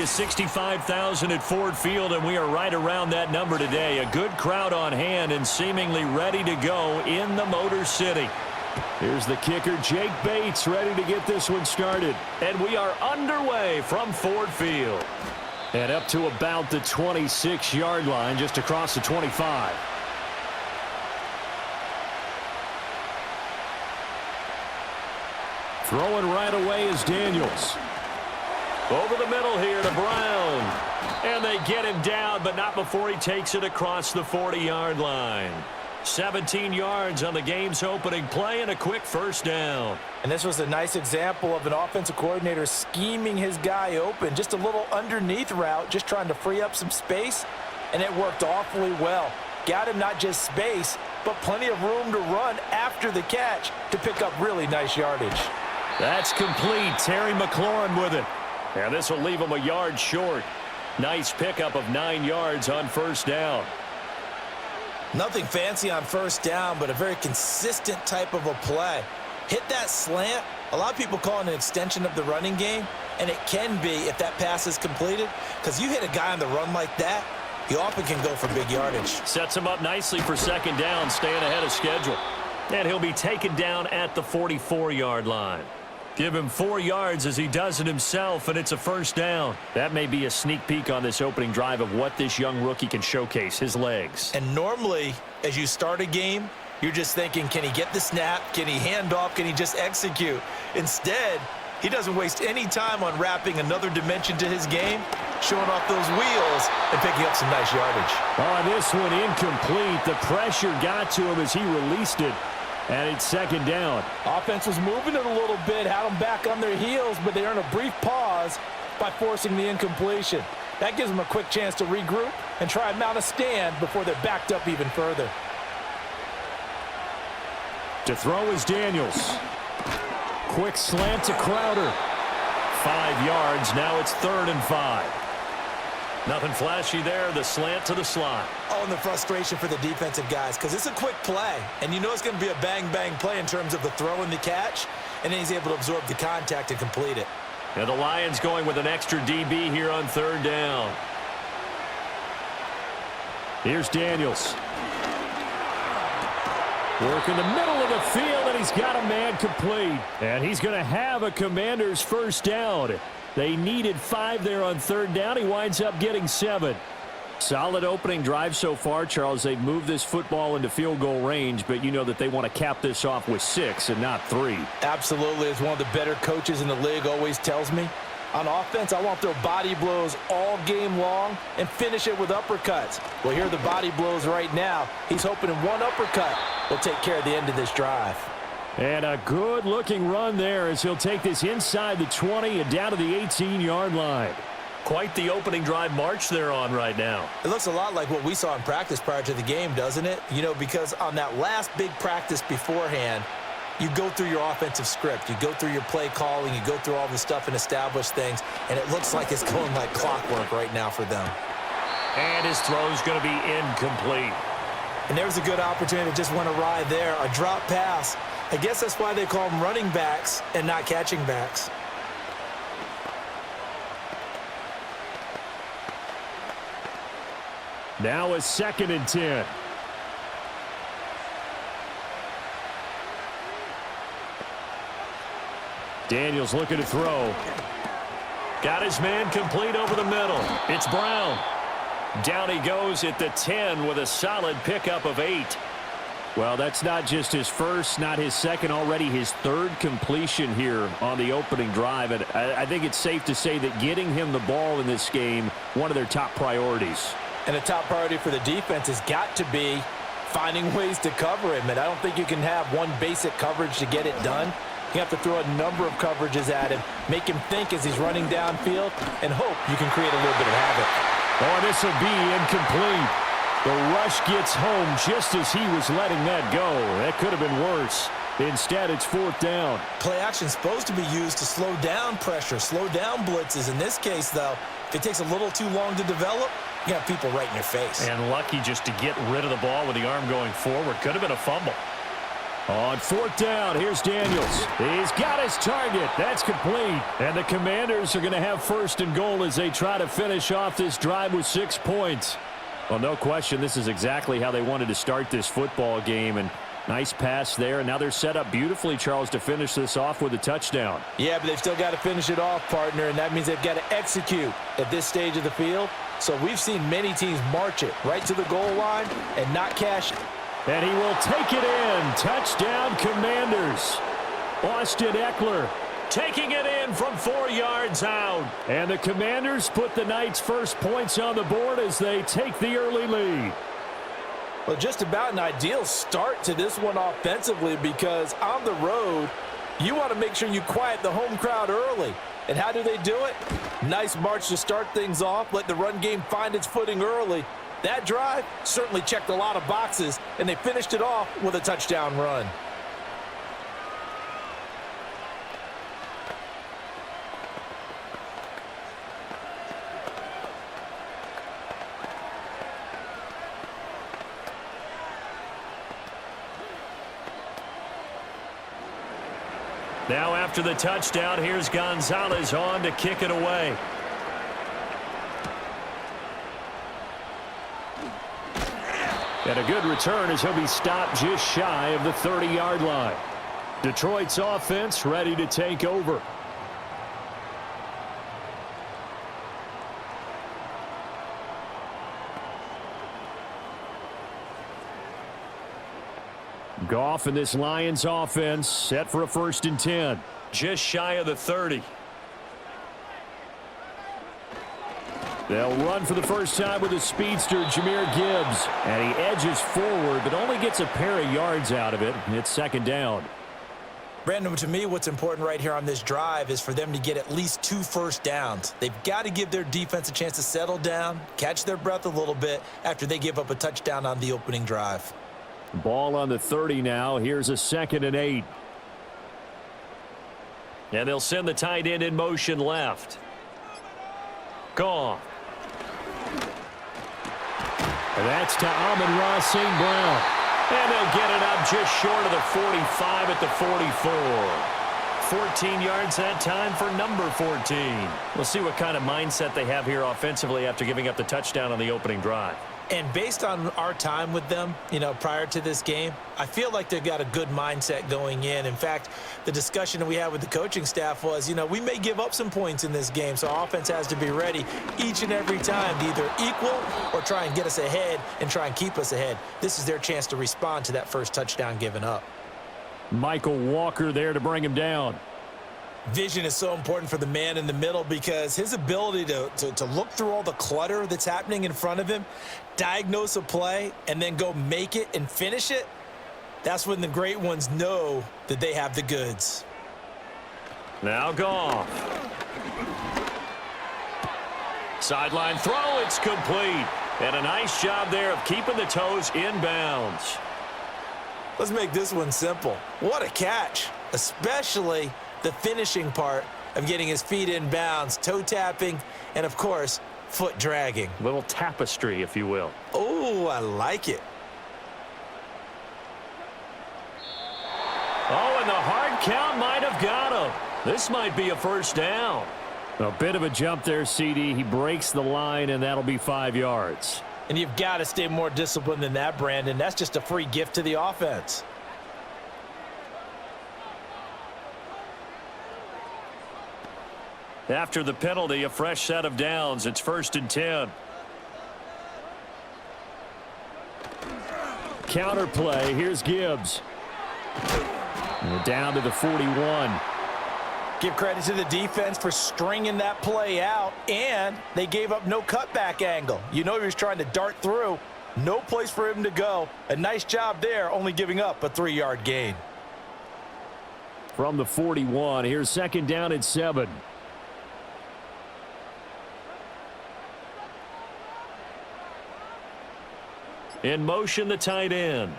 is 65,000 at Ford Field, and we are right around that number today. A good crowd on hand and seemingly ready to go in the Motor City. Here's the kicker, Jake Bates, ready to get this one started. And we are underway from Ford Field. And up to about the 26-yard line, just across the 25. Throwing right away is Daniels. Over the middle here to Brown. And they get him down, but not before he takes it across the 40-yard line. 17 yards on the game's opening play and a quick first down. And this was a nice example of an offensive coordinator scheming his guy open. Just a little underneath route, just trying to free up some space, and it worked awfully well. Got him not just space, but plenty of room to run after the catch to pick up really nice yardage. That's complete. Terry McLaurin with it. And this will leave him a yard short. Nice pickup of 9 yards on first down. Nothing fancy on first down, but a very consistent type of a play. Hit that slant. A lot of people call it an extension of the running game, and it can be if that pass is completed, because you hit a guy on the run like that, he often can go for big yardage. Sets him up nicely for second down, staying ahead of schedule. And he'll be taken down at the 44-yard line. Give him 4 yards as he does it himself, and it's a first down. That may be a sneak peek on this opening drive of what this young rookie can showcase, his legs. And normally, as you start a game, you're just thinking, can he get the snap? Can he hand off? Can he just execute? Instead, he doesn't waste any time on wrapping another dimension to his game, showing off those wheels and picking up some nice yardage. Oh, this one incomplete. The pressure got to him as he released it. And it's second down. Offense was moving it a little bit, had them back on their heels, but they earned a brief pause by forcing the incompletion. That gives them a quick chance to regroup and try and mount a stand before they're backed up even further. To throw is Daniels. Quick slant to Crowder. 5 yards. Now it's 3rd and 5. Nothing flashy there. The slant to the slot. Oh, and the frustration for the defensive guys, because it's a quick play, and you know it's going to be a bang-bang play in terms of the throw and the catch, and then he's able to absorb the contact and complete it. And the Lions going with an extra DB here on 3rd down. Here's Daniels. Working the middle of the field, and he's got a man complete. And he's going to have a Commander's first down. They needed 5 there on 3rd down. He winds up getting 7. Solid opening drive so far, Charles. They've moved this football into field goal range, but you know that they want to cap this off with 6 and not 3. Absolutely. As one of the better coaches in the league always tells me, on offense, I want their body blows all game long and finish it with uppercuts. Well, here are the body blows right now. He's hoping in one uppercut will take care of the end of this drive. And a good-looking run there as he'll take this inside the 20 and down to the 18-yard line. Quite the opening drive march they're on right now. It looks a lot like what we saw in practice prior to the game, doesn't it? You know, because on that last big practice beforehand, you go through your offensive script. You go through your play calling. You go through all the stuff and establish things. And it looks like it's going like clockwork right now for them. And his throw's going to be incomplete. And there's a good opportunity that just went awry there. A drop pass. I guess that's why they call them running backs and not catching backs. Now a 2nd and 10. Daniels looking to throw. Got his man complete over the middle. It's Brown. Down he goes at the 10 with a solid pickup of 8. Well, that's not just his first, not his second, already his 3rd completion here on the opening drive. And I think it's safe to say that getting him the ball in this game, one of their top priorities. And a top priority for the defense has got to be finding ways to cover him. And I don't think you can have one basic coverage to get it done. You have to throw a number of coverages at him, make him think as he's running downfield, and hope you can create a little bit of havoc. Oh, this will be incomplete. The rush gets home just as he was letting that go. That could have been worse. Instead, it's 4th down. Play action is supposed to be used to slow down pressure, slow down blitzes. In this case, though, if it takes a little too long to develop, you have people right in your face. And lucky just to get rid of the ball with the arm going forward. Could have been a fumble. On fourth down, here's Daniels. He's got his target. That's complete. And the Commanders are going to have first and goal as they try to finish off this drive with 6 points. Well, no question, this is exactly how they wanted to start this football game. And nice pass there. And now they're set up beautifully, Charles, to finish this off with a touchdown. Yeah, but they've still got to finish it off, partner, and that means they've got to execute at this stage of the field. So we've seen many teams march it right to the goal line and not cash it. And he will take it in. Touchdown, Commanders. Austin Eckler taking it in from 4 yards out. And the Commanders put the Knights' first points on the board as they take the early lead. Well, just about an ideal start to this one offensively, because on the road, you want to make sure you quiet the home crowd early. And how do they do it? Nice march to start things off. Let the run game find its footing early. That drive certainly checked a lot of boxes, and they finished it off with a touchdown run. Now after the touchdown, here's Gonzalez on to kick it away. And a good return as he'll be stopped just shy of the 30-yard line. Detroit's offense ready to take over. Goff and this Lions offense set for a 1st and 10. Just shy of the 30. They'll run for the first time with a speedster, Jahmyr Gibbs. And he edges forward, but only gets a pair of yards out of it. It's 2nd down. Brandon, to me, what's important right here on this drive is for them to get at least 2 first downs. They've got to give their defense a chance to settle down, catch their breath a little bit after they give up a touchdown on the opening drive. Ball on the 30 now. Here's a 2nd and 8. And they'll send the tight end in motion left. Gone. And that's to Amon-Ra St. Brown. And they'll get it up just short of the 45 at the 44. 14 yards that time for number 14. We'll see what kind of mindset they have here offensively after giving up the touchdown on the opening drive. And based on our time with them, prior to this game, I feel like they've got a good mindset going in. In fact, the discussion that we had with the coaching staff was, we may give up some points in this game, so our offense has to be ready each and every time to either equal or try and get us ahead and try and keep us ahead. This is their chance to respond to that first touchdown given up. Michael Walker there to bring him down. Vision is so important for the man in the middle because his ability to look through all the clutter that's happening in front of him, diagnose a play, and then go make it and finish it, that's when the great ones know that they have the goods. Now Goff. Sideline throw, it's complete. And a nice job there of keeping the toes inbounds. Let's make this one simple. What a catch, especially the finishing part of getting his feet in bounds, toe tapping, and of course, foot dragging. Little tapestry, if you will. Oh, I like it. Oh, and the hard count might have got him. This might be a first down. A bit of a jump there, CD. He breaks the line, and that'll be 5 yards. And you've got to stay more disciplined than that, Brandon. That's just a free gift to the offense. After the penalty, a fresh set of downs. It's 1st and 10. Counter play. Here's Gibbs. And down to the 41. Give credit to the defense for stringing that play out, and they gave up no cutback angle. He was trying to dart through. No place for him to go. A nice job there, only giving up a 3-yard gain. From the 41, here's 2nd down at 7. In motion, the tight end.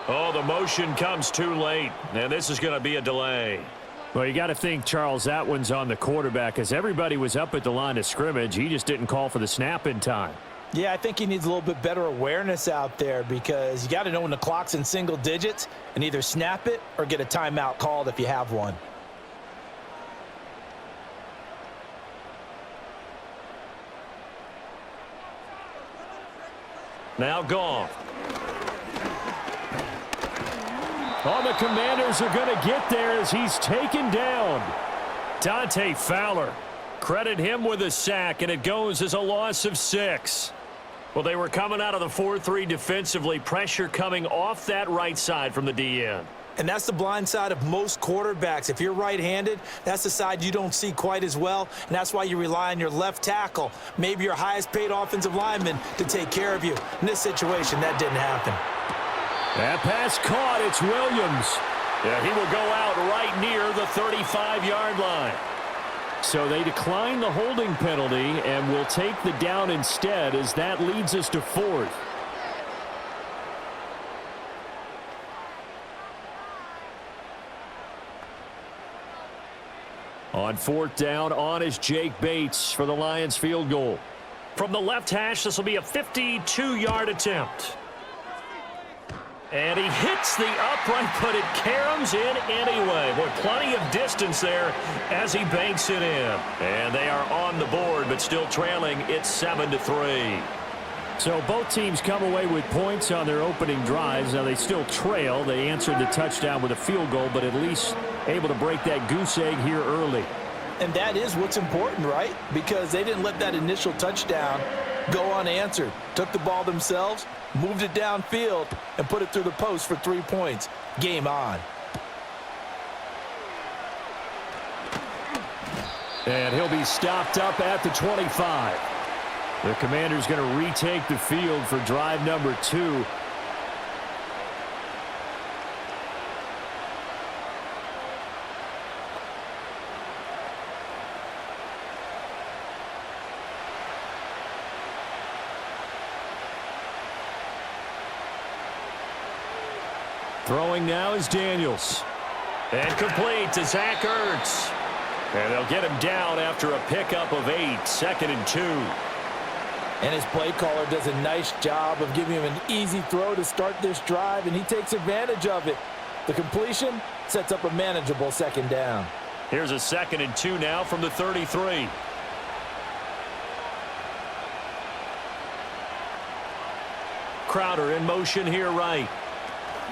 Oh, the motion comes too late, and this is going to be a delay. Well, you got to think, Charles, that one's on the quarterback, as everybody was up at the line of scrimmage. He just didn't call for the snap in time. Yeah, I think he needs a little bit better awareness out there because you got to know when the clock's in single digits and either snap it or get a timeout called if you have one. Now gone. Oh, the Commanders are going to get there as he's taken down. Dante Fowler. Credit him with a sack, and it goes as a loss of 6. Well, they were coming out of the 4-3 defensively. Pressure coming off that right side from the DN. And that's the blind side of most quarterbacks. If you're right-handed, that's the side you don't see quite as well, and that's why you rely on your left tackle, maybe your highest-paid offensive lineman, to take care of you. In this situation, that didn't happen. That pass caught. It's Williams. Yeah, he will go out right near the 35-yard line. So they decline the holding penalty and will take the down instead as that leads us to 4th. On 4th down, on is Jake Bates for the Lions field goal. From the left hash, this will be a 52-yard attempt. And he hits the upright, but it caroms in anyway. Boy, plenty of distance there as he banks it in. And they are on the board, but still trailing. It's 7-3. So both teams come away with points on their opening drives. Now they still trail. They answered the touchdown with a field goal, but at least able to break that goose egg here early. And that is what's important, right? Because they didn't let that initial touchdown go unanswered. Took the ball themselves, moved it downfield, and put it through the post for 3 points. Game on. And he'll be stopped up at the 25. The Commander's going to retake the field for drive number 2. Throwing now is Daniels. And complete to Zach Ertz. And they'll get him down after a pickup of 8, 2nd and 2. And his play caller does a nice job of giving him an easy throw to start this drive, and he takes advantage of it. The completion sets up a manageable 2nd down. Here's a 2nd and 2 now from the 33. Crowder in motion here right.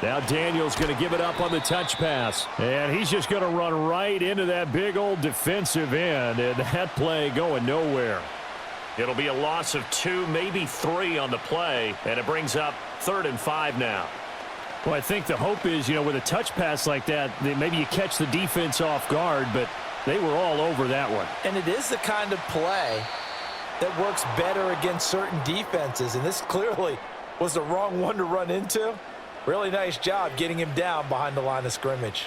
Now Daniels going to give it up on the touch pass. And he's just going to run right into that big old defensive end. And that play going nowhere. It'll be a loss of 2, maybe 3 on the play. And it brings up 3rd and 5 now. Well, I think the hope is, with a touch pass like that, maybe you catch the defense off guard. But they were all over that one. And it is the kind of play that works better against certain defenses. And this clearly was the wrong one to run into. Really nice job getting him down behind the line of scrimmage.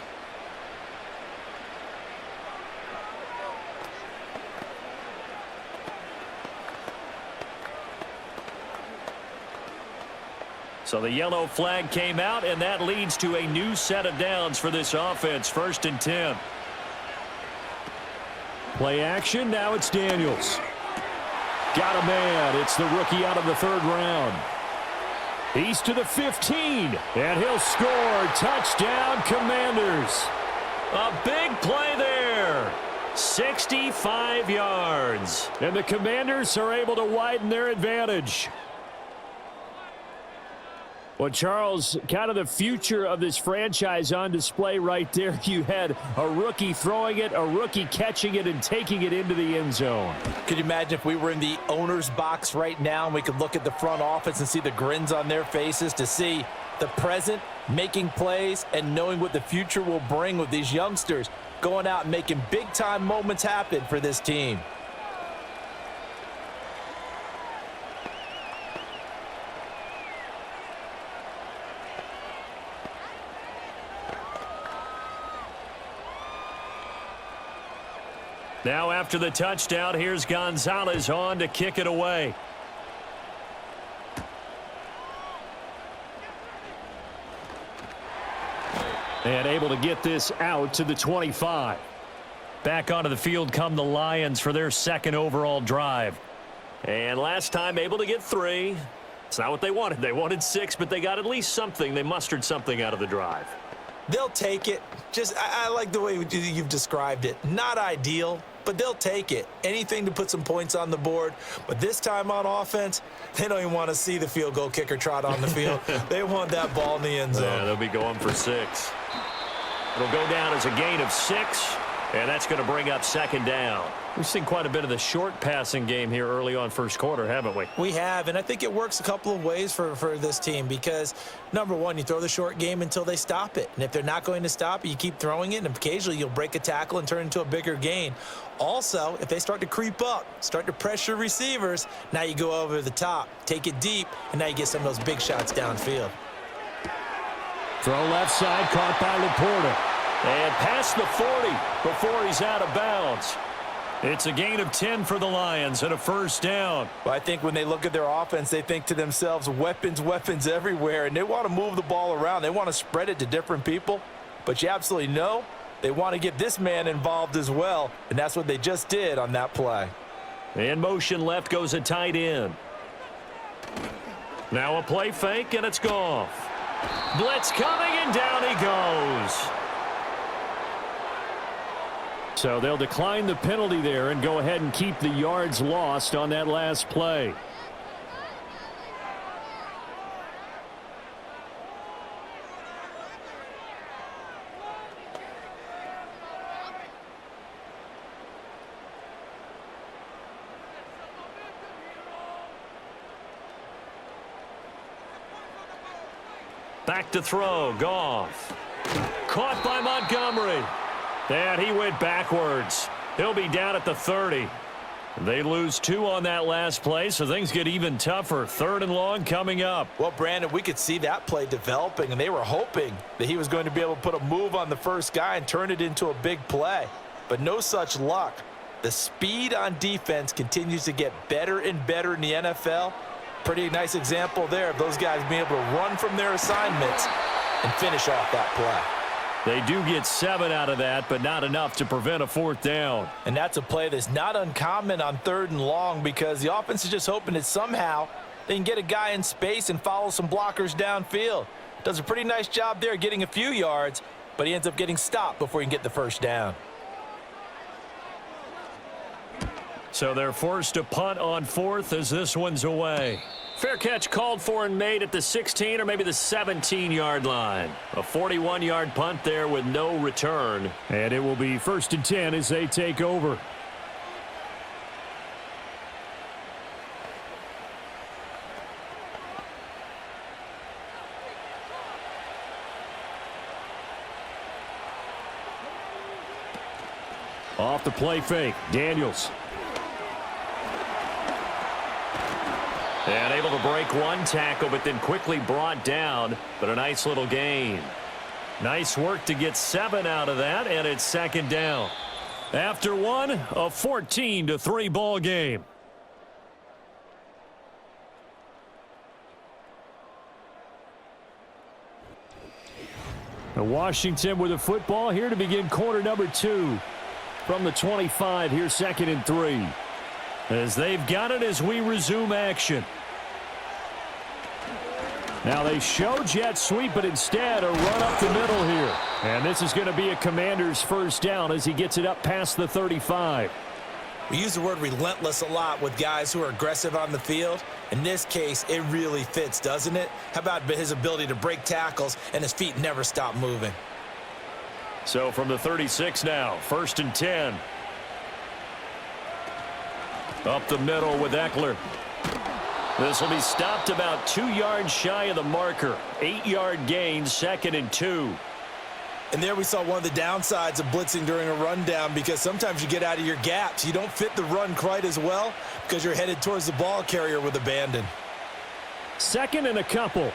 So the yellow flag came out, and that leads to a new set of downs for this offense. 1st and 10. Play action. Now it's Daniels. Got a man. It's the rookie out of the 3rd round. He's to the 15, and he'll score. Touchdown, Commanders. A big play there. 65 yards. And the Commanders are able to widen their advantage. Well, Charles, kind of the future of this franchise on display right there. You had a rookie throwing it, a rookie catching it, and taking it into the end zone. Could you imagine if we were in the owner's box right now and we could look at the front office and see the grins on their faces to see the present making plays and knowing what the future will bring with these youngsters going out and making big-time moments happen for this team. Now after the touchdown, here's Gonzalez on to kick it away. And able to get this out to the 25. Back onto the field come the Lions for their 2nd overall drive. And last time able to get 3. It's not what they wanted. They wanted 6, but they got at least something. They mustered something out of the drive. They'll take it. I like the way you've described it. Not ideal, but they'll take it. Anything to put some points on the board. But this time on offense, they don't even want to see the field goal kicker trot on the field. They want that ball in the end zone. Yeah, they'll be going for 6. It'll go down as a gain of 6, and that's going to bring up 2nd down. We've seen quite a bit of the short passing game here early on first quarter, haven't we? We have, and I think it works a couple of ways for this team because, number one, you throw the short game until they stop it. And if they're not going to stop it, you keep throwing it, and occasionally you'll break a tackle and turn it into a bigger gain. Also, if they start to creep up, start to pressure receivers, now you go over the top, take it deep, and now you get some of those big shots downfield. Throw left side, caught by Laporta. And past the 40 before he's out of bounds. It's a gain of 10 for the Lions and a 1st down. Well, I think when they look at their offense, they think to themselves, weapons everywhere, and they want to move the ball around. They want to spread it to different people, but you absolutely know they want to get this man involved as well, and that's what they just did on that play. In motion left goes a tight end. Now a play fake, and it's Goff. Blitz coming, and down he goes. So they'll decline the penalty there and go ahead and keep the yards lost on that last play. Back to throw, Goff. Caught by Montgomery. And he went backwards. He'll be down at the 30. They lose 2 on that last play, so things get even tougher. 3rd and long coming up. Well, Brandon, we could see that play developing, and they were hoping that he was going to be able to put a move on the first guy and turn it into a big play. But no such luck. The speed on defense continues to get better and better in the NFL. Pretty nice example there of those guys being able to run from their assignments and finish off that play. They do get 7 out of that, but not enough to prevent a 4th down. And that's a play that's not uncommon on 3rd and long because the offense is just hoping that somehow they can get a guy in space and follow some blockers downfield. Does a pretty nice job there getting a few yards, but he ends up getting stopped before he can get the 1st down. So they're forced to punt on 4th as this one's away. Fair catch called for and made at the 16 or maybe the 17-yard line. A 41-yard punt there with no return. And it will be 1st and 10 as they take over. Off the play fake, Daniels. And able to break one tackle, but then quickly brought down. But a nice little gain. Nice work to get 7 out of that, and it's 2nd down. After one, a 14-3 ball game. Now Washington with the football here to begin quarter number 2. From the 25, here's 2nd and 3. As they've got it as we resume action. Now they show jet sweep, but instead a run up the middle here. And this is going to be a Commander's 1st down as he gets it up past the 35. We use the word relentless a lot with guys who are aggressive on the field. In this case, it really fits, doesn't it? How about his ability to break tackles and his feet never stop moving? So from the 36 now, 1st and 10. Up the middle with Eckler. This will be stopped about 2 yards shy of the marker. 8-yard gain, 2nd and 2. And there we saw one of the downsides of blitzing during a rundown because sometimes you get out of your gaps. You don't fit the run quite as well because you're headed towards the ball carrier with abandon. 2nd and a couple.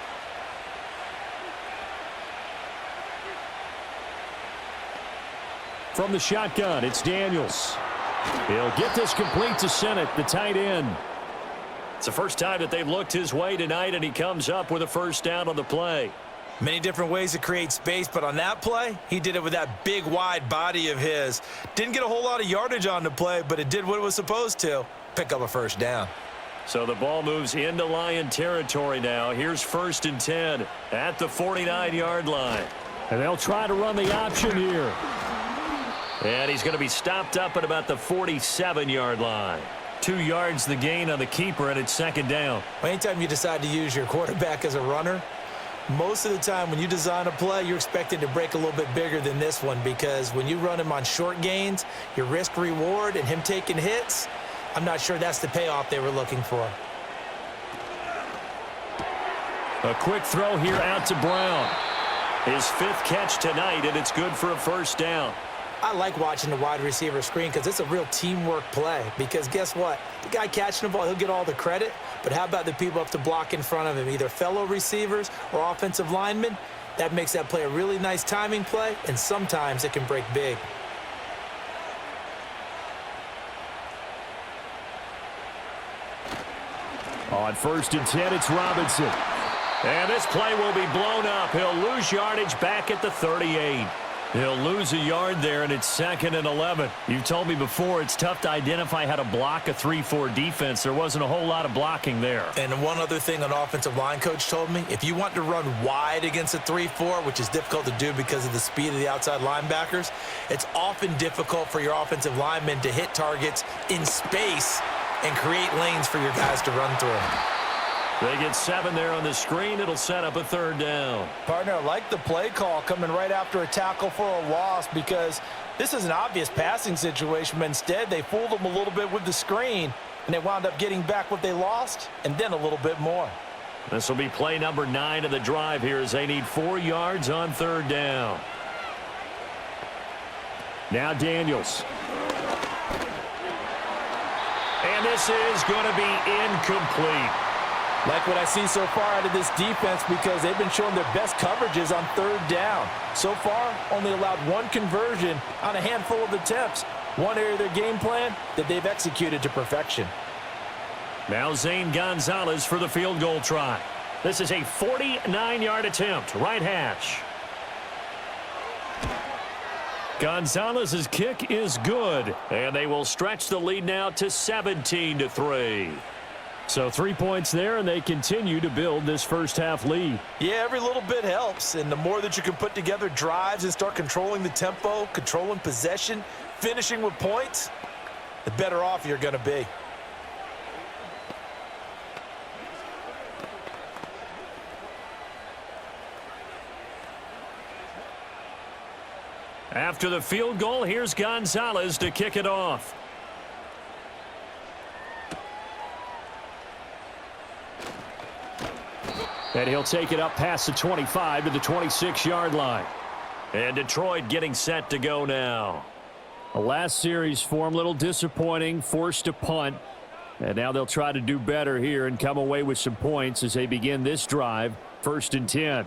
From the shotgun, it's Daniels. He'll get this complete to Sennett, the tight end. It's the first time that they've looked his way tonight, and he comes up with a 1st down on the play. Many different ways to create space, but on that play, he did it with that big, wide body of his. Didn't get a whole lot of yardage on the play, but it did what it was supposed to, pick up a 1st down. So the ball moves into Lion territory now. Here's 1st and 10 at the 49-yard line. And they'll try to run the option here. And he's going to be stopped up at about the 47-yard line. 2 yards the gain on the keeper, and it's 2nd down. Anytime you decide to use your quarterback as a runner, most of the time when you design a play, you're expected to break a little bit bigger than this one, because when you run him on short gains, your risk-reward and him taking hits, I'm not sure that's the payoff they were looking for. A quick throw here out to Brown. His 5th catch tonight, and it's good for a 1st down. I like watching the wide receiver screen because it's a real teamwork play. Because guess what? The guy catching the ball, he'll get all the credit. But how about the people up to block in front of him, either fellow receivers or offensive linemen? That makes that play a really nice timing play, and sometimes it can break big. On 1st and 10, it's Robinson. And this play will be blown up. He'll lose yardage back at the 38. He'll lose a yard there, and it's 2nd and 11. You've told me before it's tough to identify how to block a 3-4 defense. There wasn't a whole lot of blocking there. And one other thing an offensive line coach told me, if you want to run wide against a 3-4, which is difficult to do because of the speed of the outside linebackers, it's often difficult for your offensive linemen to hit targets in space and create lanes for your guys to run through. They get 7 there on the screen. It'll set up a 3rd down. Partner, I like the play call coming right after a tackle for a loss, because this is an obvious passing situation, but instead they fooled them a little bit with the screen, and they wound up getting back what they lost and then a little bit more. This will be play number 9 of the drive here as they need 4 yards on 3rd down. Now Daniels. And this is going to be incomplete. Like what I see so far out of this defense, because they've been showing their best coverages on 3rd down. So far, only allowed 1 conversion on a handful of attempts. One area of their game plan that they've executed to perfection. Now Zane Gonzalez for the field goal try. This is a 49-yard attempt, right hash. Gonzalez's kick is good, and they will stretch the lead now to 17-3. So 3 points there, and they continue to build this first-half lead. Yeah, every little bit helps, and the more that you can put together drives and start controlling the tempo, controlling possession, finishing with points, the better off you're going to be. After the field goal, here's Gonzalez to kick it off. And he'll take it up past the 25 to the 26-yard line. And Detroit getting set to go now. The last series for him, a little disappointing, forced to punt. And now they'll try to do better here and come away with some points as they begin this drive, 1st and 10.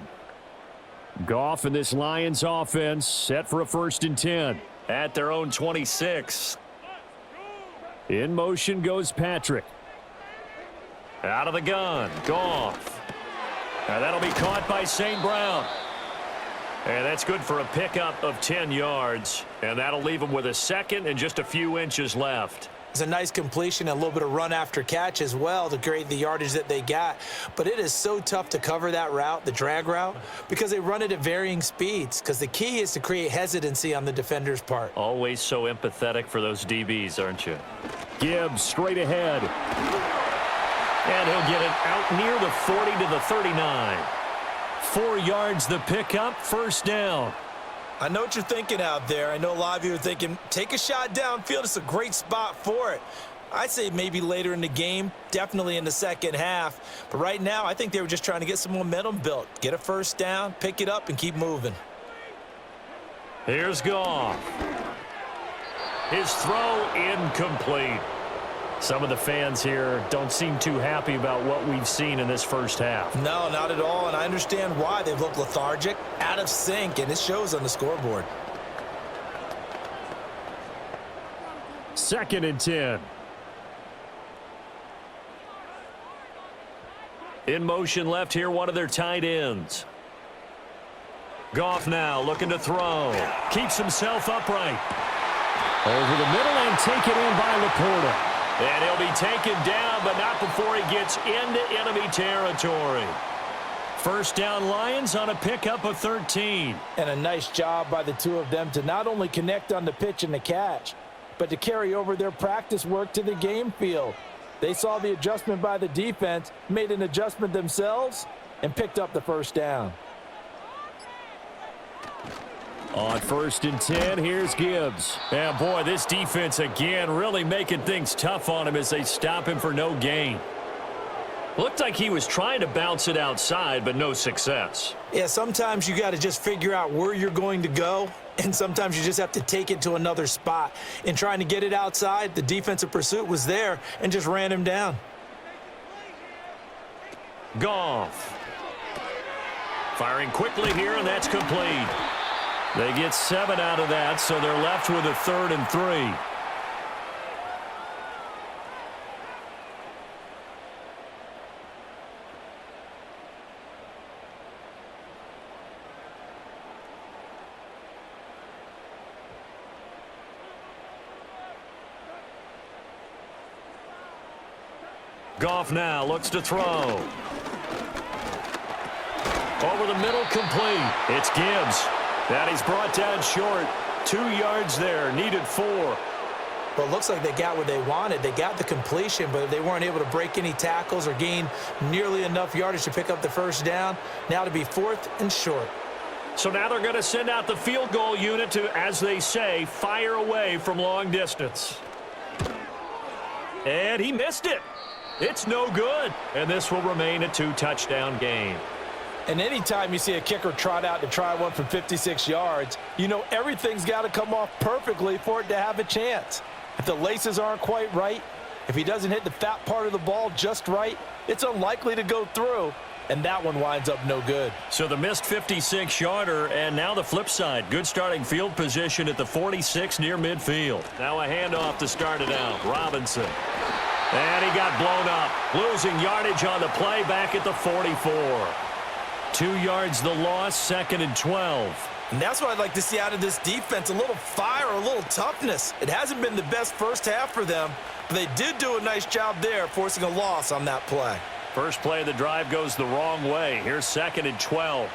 Goff and this Lions offense set for a 1st and 10. At their own 26. In motion goes Patrick. Out of the gun, Goff. And that'll be caught by St. Brown. And that's good for a pickup of 10 yards. And that'll leave them with a 2nd and just a few inches left. It's a nice completion and a little bit of run after catch as well to create the yardage that they got. But it is so tough to cover that route, the drag route, because they run it at varying speeds. Because the key is to create hesitancy on the defender's part. Always so empathetic for those DBs, aren't you? Gibbs straight ahead. And he'll get it out near the 40 to the 39. 4 yards the pickup, 1st down. I know what you're thinking out there. I know a lot of you are thinking, take a shot downfield. It's a great spot for it. I'd say maybe later in the game, definitely in the 2nd half. But right now, I think they were just trying to get some momentum built. Get a 1st down, pick it up, and keep moving. Here's Goff. His throw incomplete. Some of the fans here don't seem too happy about what we've seen in this first half. No, not at all, and I understand why. They've looked lethargic, out of sync, and it shows on the scoreboard. 2nd and 10. In motion left here, one of their tight ends. Goff now looking to throw. Keeps himself upright. Over the middle and taken in by Laporta. And he'll be taken down, but not before he gets into enemy territory. First down Lions on a pickup of 13. And a nice job by the two of them to not only connect on the pitch and the catch, but to carry over their practice work to the game field. They saw the adjustment by the defense, made an adjustment themselves, and picked up the first down. On 1st and 10, here's Gibbs. And boy, this defense again really making things tough on him as they stop him for no gain. Looked like he was trying to bounce it outside, but no success. Yeah, sometimes you got to just figure out where you're going to go, and sometimes you just have to take it to another spot. In trying to get it outside, the defensive pursuit was there and just ran him down. Goff. Firing quickly here, and that's complete. They get 7 out of that, so they're left with a 3rd and 3. Goff now looks to throw. Over the middle, complete. It's Gibbs. That he's brought down short. 2 yards there, needed 4. Well, it looks like they got what they wanted. They got the completion, but they weren't able to break any tackles or gain nearly enough yardage to pick up the first down. Now to be 4th and short. So now they're going to send out the field goal unit to, as they say, fire away from long distance. And he missed it. It's no good. And this will remain a 2-touchdown game. And anytime you see a kicker trot out to try one from 56 yards, you know everything's got to come off perfectly for it to have a chance. If the laces aren't quite right, if he doesn't hit the fat part of the ball just right, it's unlikely to go through, and that one winds up no good. So the missed 56-yarder, and now the flip side. Good starting field position at the 46 near midfield. Now a handoff to start it out. Robinson. And he got blown up. Losing yardage on the play back at the 44. 2 yards the loss, 2nd and 12. And that's what I'd like to see out of this defense, a little fire, a little toughness. It hasn't been the best first half for them, but they did do a nice job there, forcing a loss on that play. First play of the drive goes the wrong way. Here's 2nd and 12.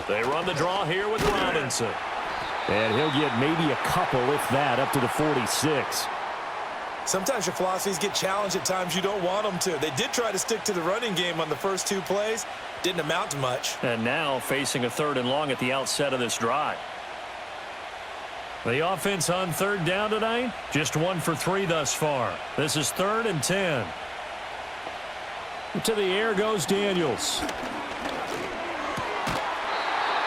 They run the draw here with Robinson. And he'll get maybe a couple, if that, up to the 46. Sometimes your philosophies get challenged at times you don't want them to. They did try to stick to the running game on the first 2 plays. Didn't amount to much. And now facing a 3rd and long at the outset of this drive. The offense on 3rd down tonight, just 1 for 3 thus far. This is 3rd and 10. To the air goes Daniels.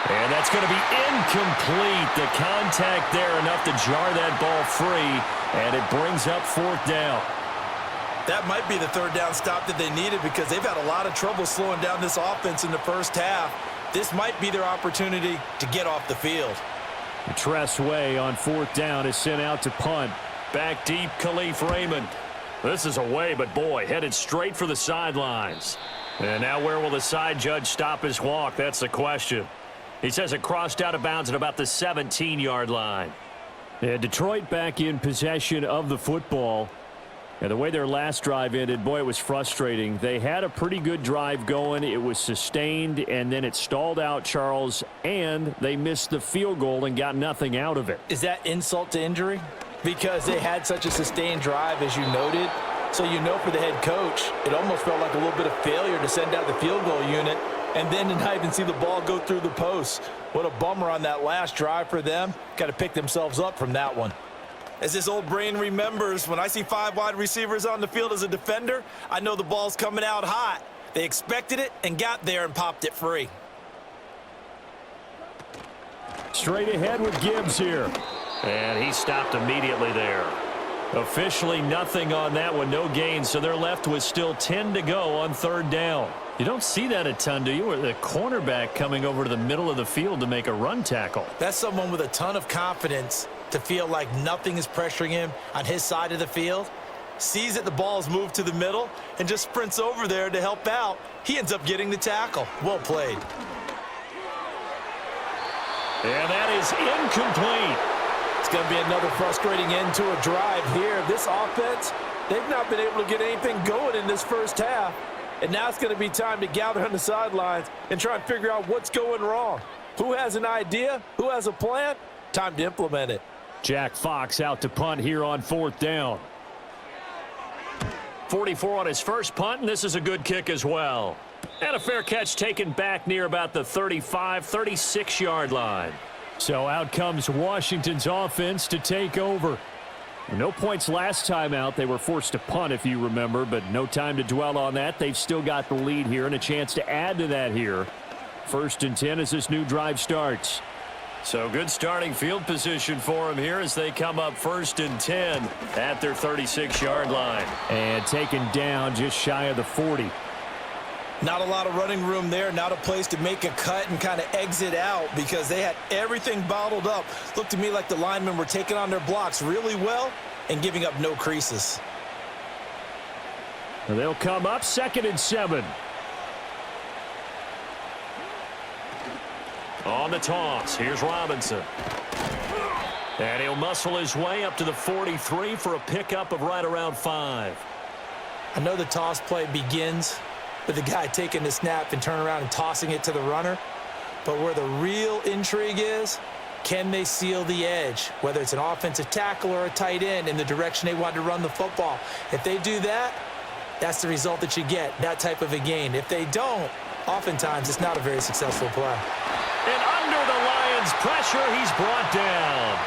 And that's going to be incomplete. The contact there enough to jar that ball free. And it brings up 4th down. That might be the 3rd down stop that they needed because they've had a lot of trouble slowing down this offense in the first half. This might be their opportunity to get off the field. Tress Way on 4th down is sent out to punt. Back deep, Khalif Raymond. This is away, but boy, headed straight for the sidelines. And now where will the side judge stop his walk? That's the question. He says it crossed out of bounds at about the 17-yard line. And Detroit back in possession of the football. And the way their last drive ended, boy, it was frustrating. They had a pretty good drive going. It was sustained, and then it stalled out, Charles, and they missed the field goal and got nothing out of it. Is that insult to injury? Because they had such a sustained drive, as you noted. So you know for the head coach, it almost felt like a little bit of failure to send out the field goal unit and then to not even see the ball go through the post. What a bummer on that last drive for them. Got to pick themselves up from that one. As this old brain remembers, when I see 5 wide receivers on the field as a defender, I know the ball's coming out hot. They expected it and got there and popped it free. Straight ahead with Gibbs here. And he stopped immediately there. Officially nothing on that one, no gain, so they're left with still 10 to go on 3rd down. You don't see that a ton, do you? Or the cornerback coming over to the middle of the field to make a run tackle. That's someone with a ton of confidence to feel like nothing is pressuring him on his side of the field. Sees that the ball's moved to the middle and just sprints over there to help out. He ends up getting the tackle. Well played. And that is incomplete. It's going to be another frustrating end to a drive here. This offense, they've not been able to get anything going in this first half. And now it's going to be time to gather on the sidelines and try and figure out what's going wrong. Who has an idea? Who has a plan? Time to implement it. Jack Fox out to punt here on 4th down. 44 on his first punt, and this is a good kick as well. And a fair catch taken back near about the 35, 36-yard line. So out comes Washington's offense to take over. No points last time out. They were forced to punt, if you remember, but no time to dwell on that. They've still got the lead here and a chance to add to that here. 1st and 10 as this new drive starts. So good starting field position for them here as they come up 1st and 10 at their 36-yard line. And taken down just shy of the 40. Not a lot of running room there, not a place to make a cut and kind of exit out because they had everything bottled up. Looked to me like the linemen were taking on their blocks really well and giving up no creases. They'll come up 2nd and 7. On the toss, here's Robinson. And he'll muscle his way up to the 43 for a pickup of right around 5. I know the toss play begins with the guy taking the snap and turn around and tossing it to the runner. But where the real intrigue is, can they seal the edge? Whether it's an offensive tackle or a tight end in the direction they want to run the football. If they do that, that's the result that you get, that type of a gain. If they don't, oftentimes it's not a very successful play. And under the Lions' pressure, he's brought down.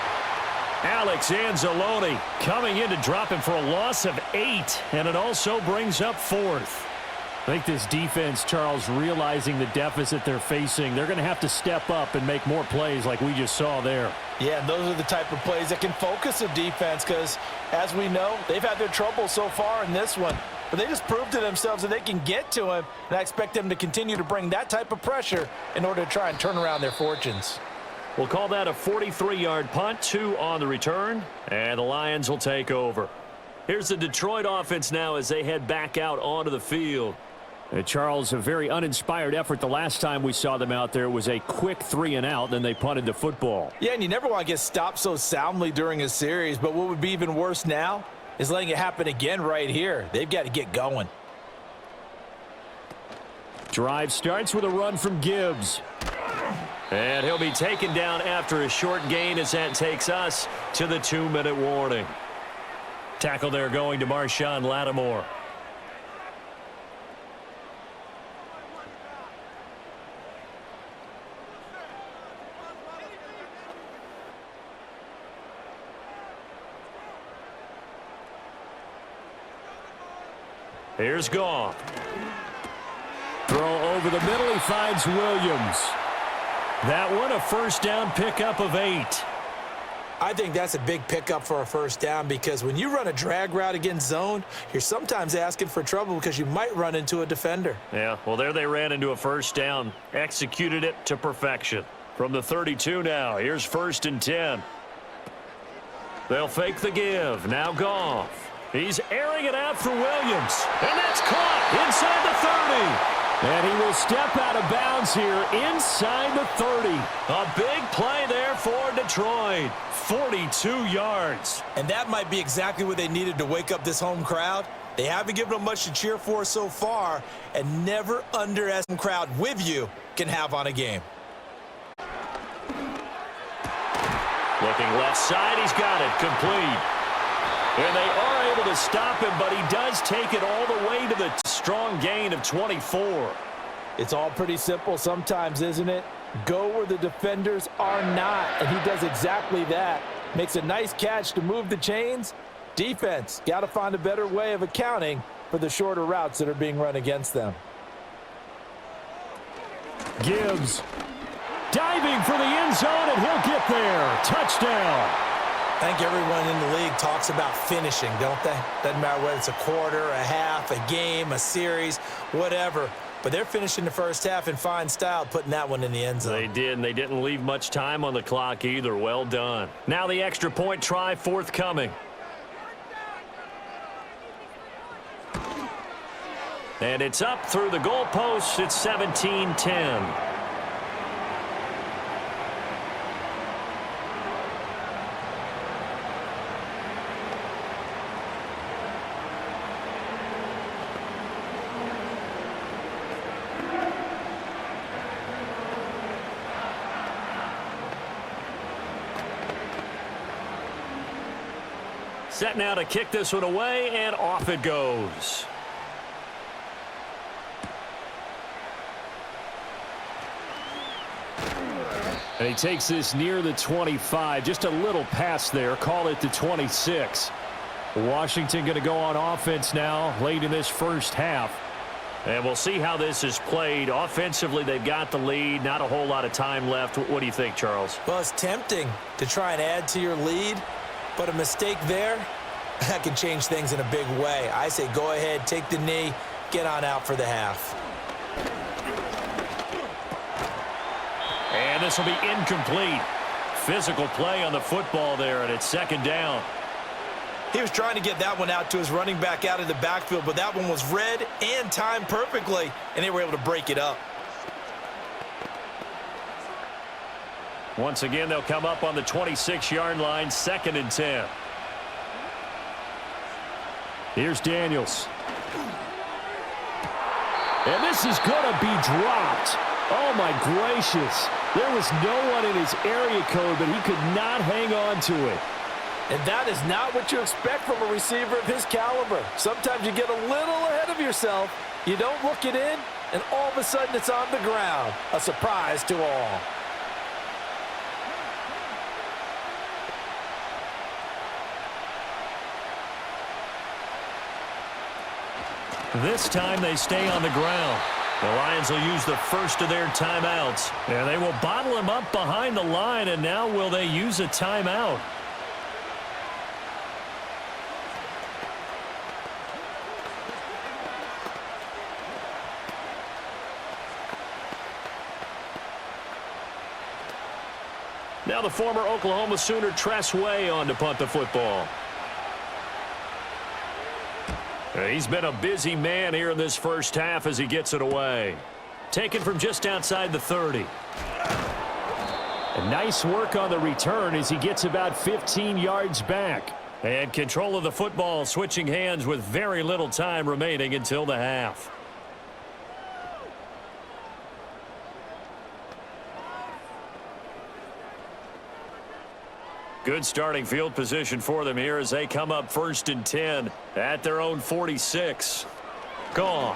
Alex Anzalone coming in to drop him for a loss of 8, and it also brings up 4th. I think this defense, Charles, realizing the deficit they're facing, they're going to have to step up and make more plays like we just saw there. Yeah, those are the type of plays that can focus a defense because, as we know, they've had their trouble so far in this one. But they just proved to themselves that they can get to him, and I expect them to continue to bring that type of pressure in order to try and turn around their fortunes. We'll call that a 43-yard punt, 2 on the return, and the Lions will take over. Here's the Detroit offense now as they head back out onto the field. Charles, a very uninspired effort the last time we saw them out there. It was a quick 3 and out, then they punted the football. Yeah, and you never want to get stopped so soundly during a series, but what would be even worse now is letting it happen again right here. They've got to get going. Drive starts with a run from Gibbs. And he'll be taken down after a short gain as that takes us to the 2-minute warning. Tackle there going to Marshawn Lattimore. Here's Goff. Throw over the middle. He finds Williams. That one, a first down pickup of 8. I think that's a big pickup for a first down because when you run a drag route against zone, you're sometimes asking for trouble because you might run into a defender. Yeah, well, there they ran into a first down. Executed it to perfection. From the 32 now, here's 1st and 10. They'll fake the give. Now Goff. He's airing it out for Williams. And that's caught inside the 30. And he will step out of bounds here inside the 30. A big play there for Detroit. 42 yards. And that might be exactly what they needed to wake up this home crowd. They haven't given them much to cheer for so far, and never underestimate crowd with you can have on a game. Looking left side, he's got it complete. And they are able to stop him, but he does take it all the way to the strong gain of 24. It's all pretty simple sometimes, isn't it? Go where the defenders are not, and he does exactly that. Makes a nice catch to move the chains. Defense, got to find a better way of accounting for the shorter routes that are being run against them. Gibbs diving for the end zone, and he'll get there. Touchdown. I think everyone in the league talks about finishing, don't they? Doesn't matter whether it's a quarter, a half, a game, a series, whatever. But they're finishing the first half in fine style, putting that one in the end zone. They did, and they didn't leave much time on the clock either. Well done. Now the extra point try forthcoming. And it's up through the goalposts. It's 17-10. Set now to kick this one away, and off it goes. And he takes this near the 25. Just a little pass there. Call it the 26. Washington going to go on offense now late in this first half. And we'll see how this is played. Offensively, they've got the lead. Not a whole lot of time left. What do you think, Charles? Well, it's tempting to try and add to your lead, but a mistake there, that can change things in a big way. I say go ahead, take the knee, get on out for the half. And this will be incomplete. Physical play on the football there, and it's second down. He was trying to get that one out to his running back out of the backfield, but that one was read and timed perfectly, and they were able to break it up. Once again, they'll come up on the 26-yard line, 2nd and 10. Here's Daniels. And this is going to be dropped. Oh, my gracious. There was no one in his area code, but he could not hang on to it. And that is not what you expect from a receiver of his caliber. Sometimes you get a little ahead of yourself. You don't look it in, and all of a sudden it's on the ground. A surprise to all. This time they stay on the ground. The Lions will use the first of their timeouts. And they will bottle him up behind the line, and now will they use a timeout? Now the former Oklahoma Sooner Tress Way on to punt the football. He's been a busy man here in this first half as he gets it away. Taken from just outside the 30. And nice work on the return as he gets about 15 yards back. And control of the football, switching hands with very little time remaining until the half. Good starting field position for them here as they come up 1st and 10 at their own 46. Gone.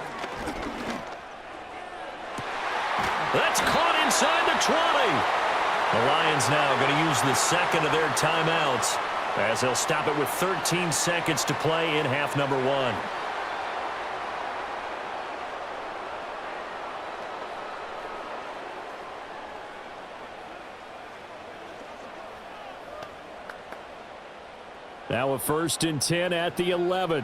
That's caught inside the 20. The Lions now going to use the second of their timeouts as they'll stop it with 13 seconds to play in half number 1. Now a 1st and 10 at the 11.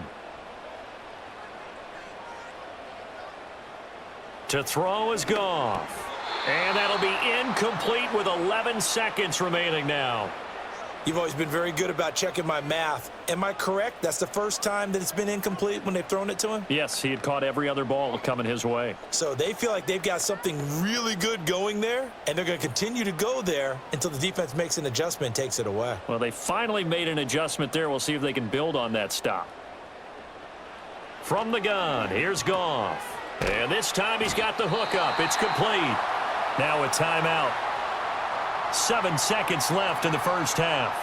To throw is Goff. And that'll be incomplete with 11 seconds remaining now. You've always been very good about checking my math. Am I correct? That's the first time that it's been incomplete when they've thrown it to him? Yes, he had caught every other ball coming his way. So they feel like they've got something really good going there, and they're going to continue to go there until the defense makes an adjustment and takes it away. Well, they finally made an adjustment there. We'll see if they can build on that stop. From the gun, here's Goff. And this time he's got the hookup. It's complete. Now a timeout. 7 seconds left in the first half.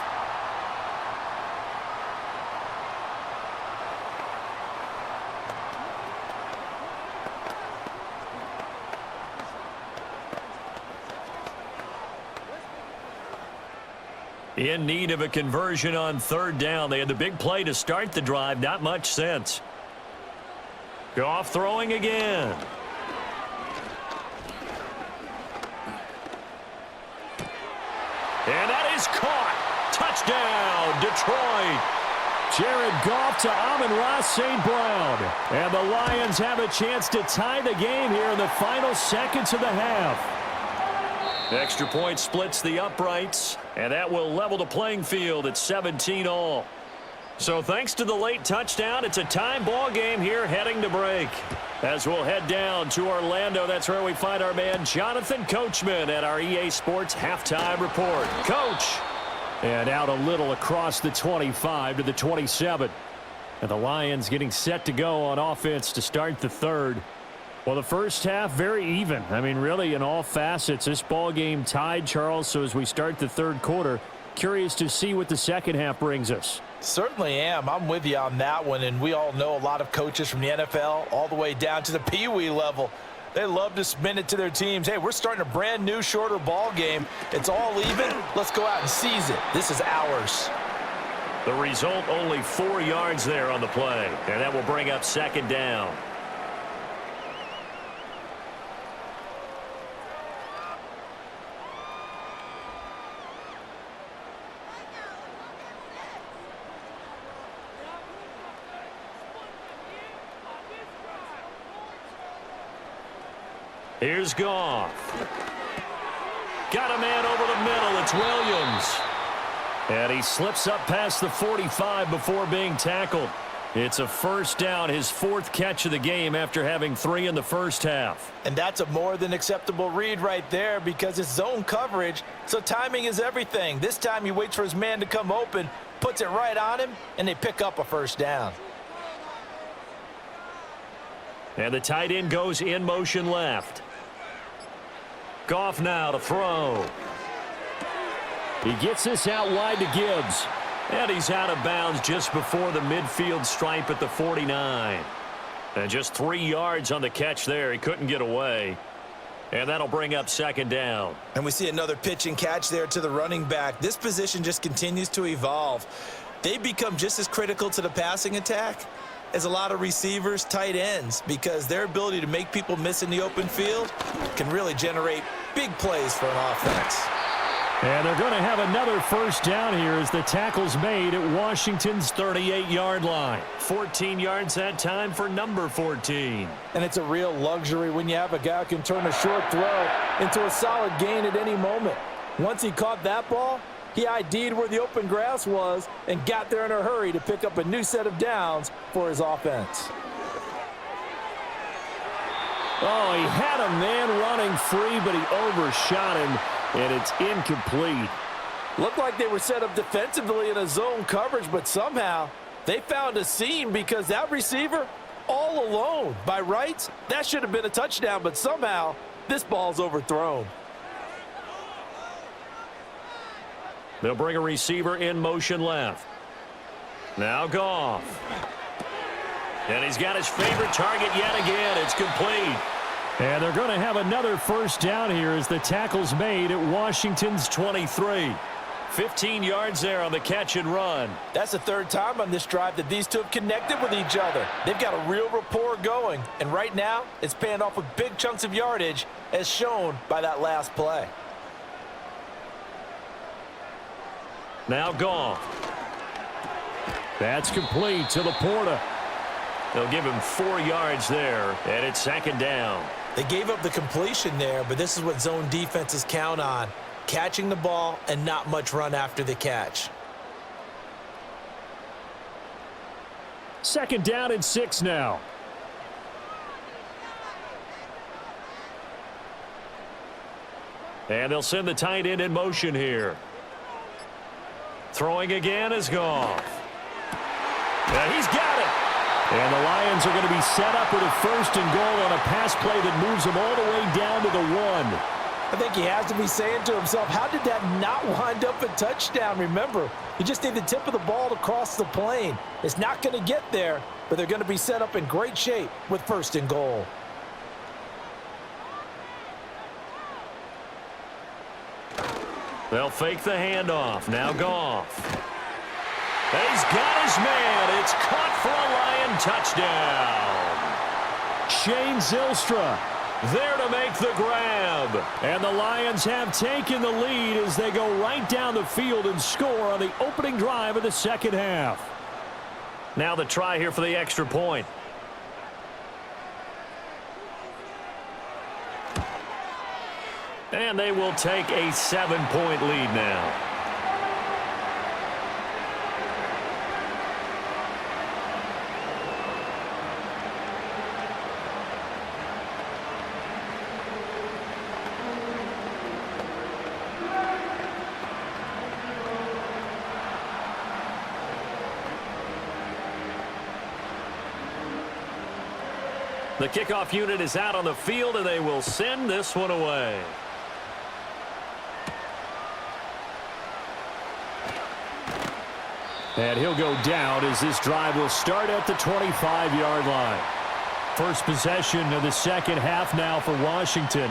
In need of a conversion on 3rd down. They had the big play to start the drive. Not much sense. Goff throwing again. And that is caught. Touchdown, Detroit. Jared Goff to Amon-Ra St. Brown. And the Lions have a chance to tie the game here in the final seconds of the half. Extra point splits the uprights, and that will level the playing field at 17 all. So thanks to the late touchdown, it's a tie ball game here heading to break. As we'll head down to Orlando, that's where we find our man Jonathan Coachman at our EA Sports Halftime Report. Coach! And out a little across the 25 to the 27. And the Lions getting set to go on offense to start the 3rd. Well, the first half, very even. I mean, really, in all facets, this ball game tied, Charles. So as we start the 3rd quarter, Curious to see what the second half brings us. Certainly am. I'm with you on that one, and we all know a lot of coaches from the NFL all the way down to the Pee-wee level. They love to spin it to their teams. Hey, we're starting a brand new, shorter ball game. It's all even. Let's go out and seize it. This is ours. The result, only 4 yards there on the play, and that will bring up second down. Here's Goff. Got a man over the middle. It's Williams. And he slips up past the 45 before being tackled. It's a first down, his 4th catch of the game after having 3 in the first half. And that's a more than acceptable read right there because it's zone coverage, so timing is everything. This time he waits for his man to come open, puts it right on him, and they pick up a first down. And the tight end goes in motion left. Goff now to throw. He gets this out wide to Gibbs. And he's out of bounds just before the midfield stripe at the 49. And just 3 yards on the catch there. He couldn't get away. And that'll bring up second down. And we see another pitch and catch there to the running back. This position just continues to evolve. They become just as critical to the passing attack as a lot of receivers, tight ends, because their ability to make people miss in the open field can really generate big plays for an offense. And they're going to have another first down here as the tackle's made at Washington's 38-yard line. 14 yards that time for number 14. And it's a real luxury when you have a guy who can turn a short throw into a solid gain at any moment. Once he caught that ball, he ID'd where the open grass was and got there in a hurry to pick up a new set of downs for his offense. Oh, he had a man running free, but he overshot him, and it's incomplete. Looked like they were set up defensively in a zone coverage, but somehow they found a seam because that receiver all alone. By rights, that should have been a touchdown, but somehow this ball's overthrown. They'll bring a receiver in motion left. Now Goff. And he's got his favorite target yet again. It's complete. And they're going to have another first down here as the tackle's made at Washington's 23. 15 yards there on the catch and run. That's the 3rd time on this drive that these two have connected with each other. They've got a real rapport going. And right now, it's paying off with big chunks of yardage as shown by that last play. Now Goff. That's complete to Laporta. They'll give him 4 yards there, and it's second down. They gave up the completion there, but this is what zone defenses count on. Catching the ball and not much run after the catch. Second down and 6 now. And they'll send the tight end in motion here. Throwing again is Goff. And he's got it. And the Lions are going to be set up with a 1st and goal on a pass play that moves them all the way down to the 1. I think he has to be saying to himself, how did that not wind up a touchdown? Remember, you just need the tip of the ball to cross the plane. It's not going to get there, but they're going to be set up in great shape with 1st and goal. They'll fake the handoff. Now Goff. He's got his man. It's caught for a Lion touchdown. Shane Zylstra there to make the grab. And the Lions have taken the lead as they go right down the field and score on the opening drive of the second half. Now the try here for the extra point. And they will take a 7-point lead now. The kickoff unit is out on the field, and they will send this one away. And he'll go down as this drive will start at the 25-yard line. First possession of the second half now for Washington.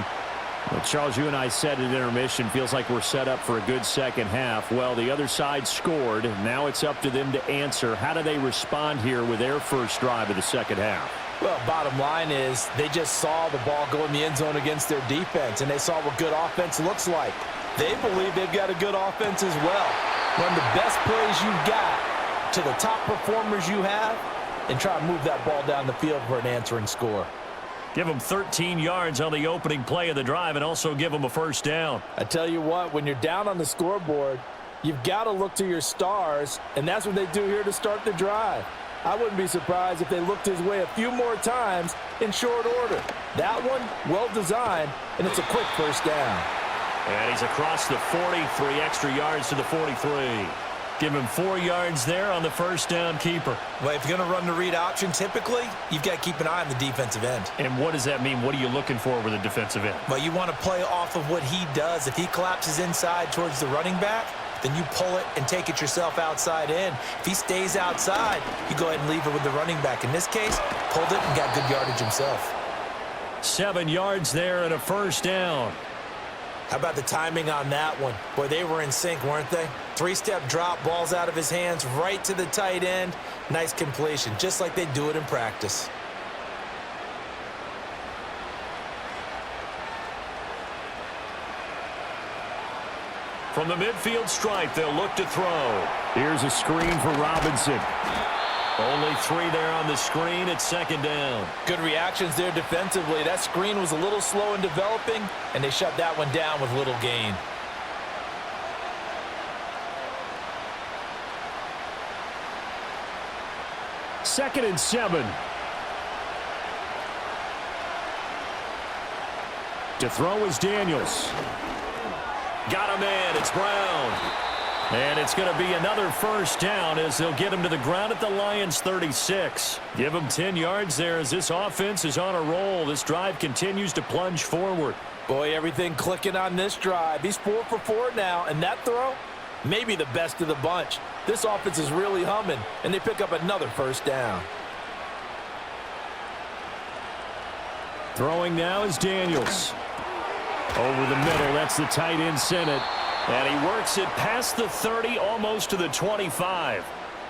Well, Charles, you and I said at intermission, feels like we're set up for a good second half. Well, the other side scored. Now it's up to them to answer. How do they respond here with their first drive of the second half? Well, bottom line is they just saw the ball go in the end zone against their defense, and they saw what good offense looks like. They believe they've got a good offense as well. Run the best plays you've got to the top performers you have and try to move that ball down the field for an answering score. Give them 13 yards on the opening play of the drive and also give them a first down. I tell you what, when you're down on the scoreboard, you've got to look to your stars, and that's what they do here to start the drive. I wouldn't be surprised if they looked his way a few more times in short order. That one, well designed, and it's a quick first down. And he's across the 40, 3 extra yards to the 43. Give him 4 yards there on the first down keeper. Well, if you're going to run the read option, typically, you've got to keep an eye on the defensive end. And what does that mean? What are you looking for with the defensive end? Well, you want to play off of what he does. If he collapses inside towards the running back, then you pull it and take it yourself outside in. If he stays outside, you go ahead and leave it with the running back. In this case, pulled it and got good yardage himself. 7 yards there and a first down. How about the timing on that one? Boy, they were in sync, weren't they? 3-step drop, balls out of his hands, right to the tight end. Nice completion, just like they do it in practice. From the midfield stripe, they'll look to throw. Here's a screen for Robinson. Only 3 there on the screen. It's second down. Good reactions there defensively. That screen was a little slow in developing, and they shut that one down with little gain. Second and 7. To throw is Daniels. Got him in. It's Brown. And it's going to be another first down as they'll get him to the ground at the Lions' 36. Give him 10 yards there as this offense is on a roll. This drive continues to plunge forward. Boy, everything clicking on this drive. He's 4 for 4 now, and that throw, maybe the best of the bunch. This offense is really humming, and they pick up another first down. Throwing now is Daniels. Over the middle, that's the tight end Senate. And he works it past the 30, almost to the 25.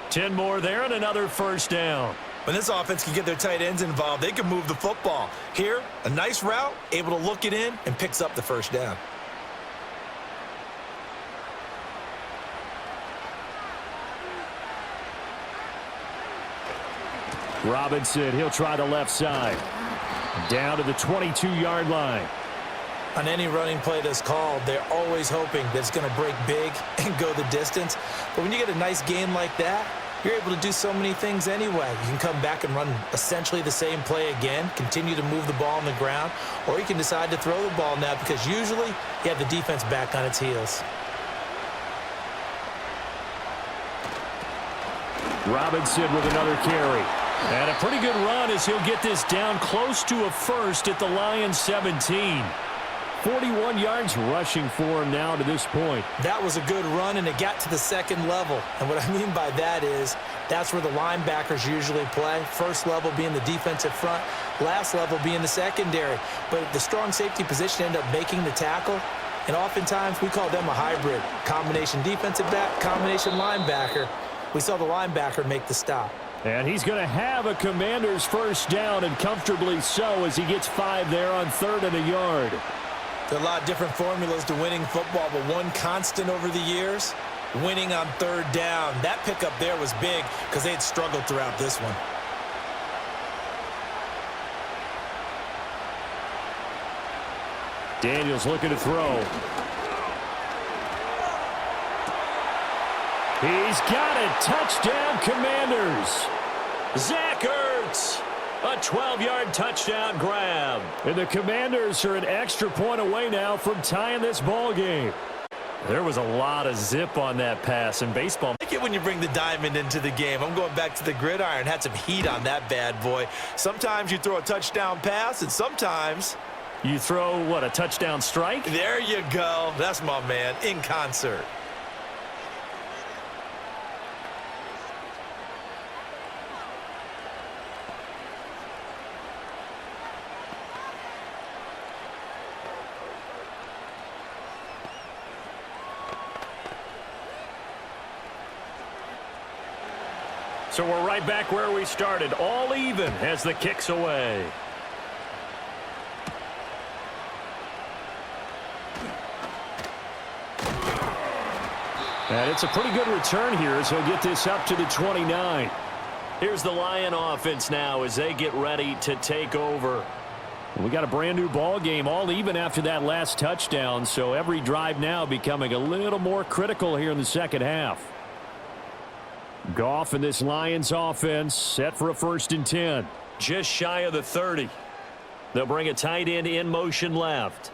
10 more there and another first down. When this offense can get their tight ends involved, they can move the football. Here, a nice route, able to look it in, and picks up the first down. Robinson, he'll try the left side. Down to the 22-yard line. On any running play that's called, they're always hoping that it's going to break big and go the distance. But when you get a nice game like that, you're able to do so many things anyway. You can come back and run essentially the same play again, continue to move the ball on the ground, or you can decide to throw the ball now because usually you have the defense back on its heels. Robinson with another carry. And a pretty good run as he'll get this down close to a first at the Lions' 17. 41 yards rushing for him now to this point. That was a good run, and it got to the second level. And what I mean by that is that's where the linebackers usually play. First level being the defensive front, last level being the secondary. But the strong safety position ended up making the tackle, and oftentimes we call them a hybrid. Combination defensive back, combination linebacker. We saw the linebacker make the stop. And he's going to have a Commander's first down, and comfortably so, as he gets 5 there on 3rd and a yard. There are a lot of different formulas to winning football, but one constant over the years, winning on 3rd down. That pickup there was big because they had struggled throughout this one. Daniels looking to throw. He's got it. Touchdown, Commanders. Zach Ertz. A 12-yard touchdown grab. And the Commanders are an extra point away now from tying this ball game. There was a lot of zip on that pass in baseball. I like it when you bring the diamond into the game. I'm going back to the gridiron. Had some heat on that bad boy. Sometimes you throw a touchdown pass, and sometimes you throw, what, a touchdown strike? There you go. That's my man, in concert. So we're right back where we started, all even as the kick's away. And it's a pretty good return here as he'll get this up to the 29. Here's the Lion offense now as they get ready to take over. We got a brand new ball game, all even after that last touchdown, so every drive now becoming a little more critical here in the second half. Goff and this Lions offense set for a 1st and 10. Just shy of the 30. They'll bring a tight end in motion left.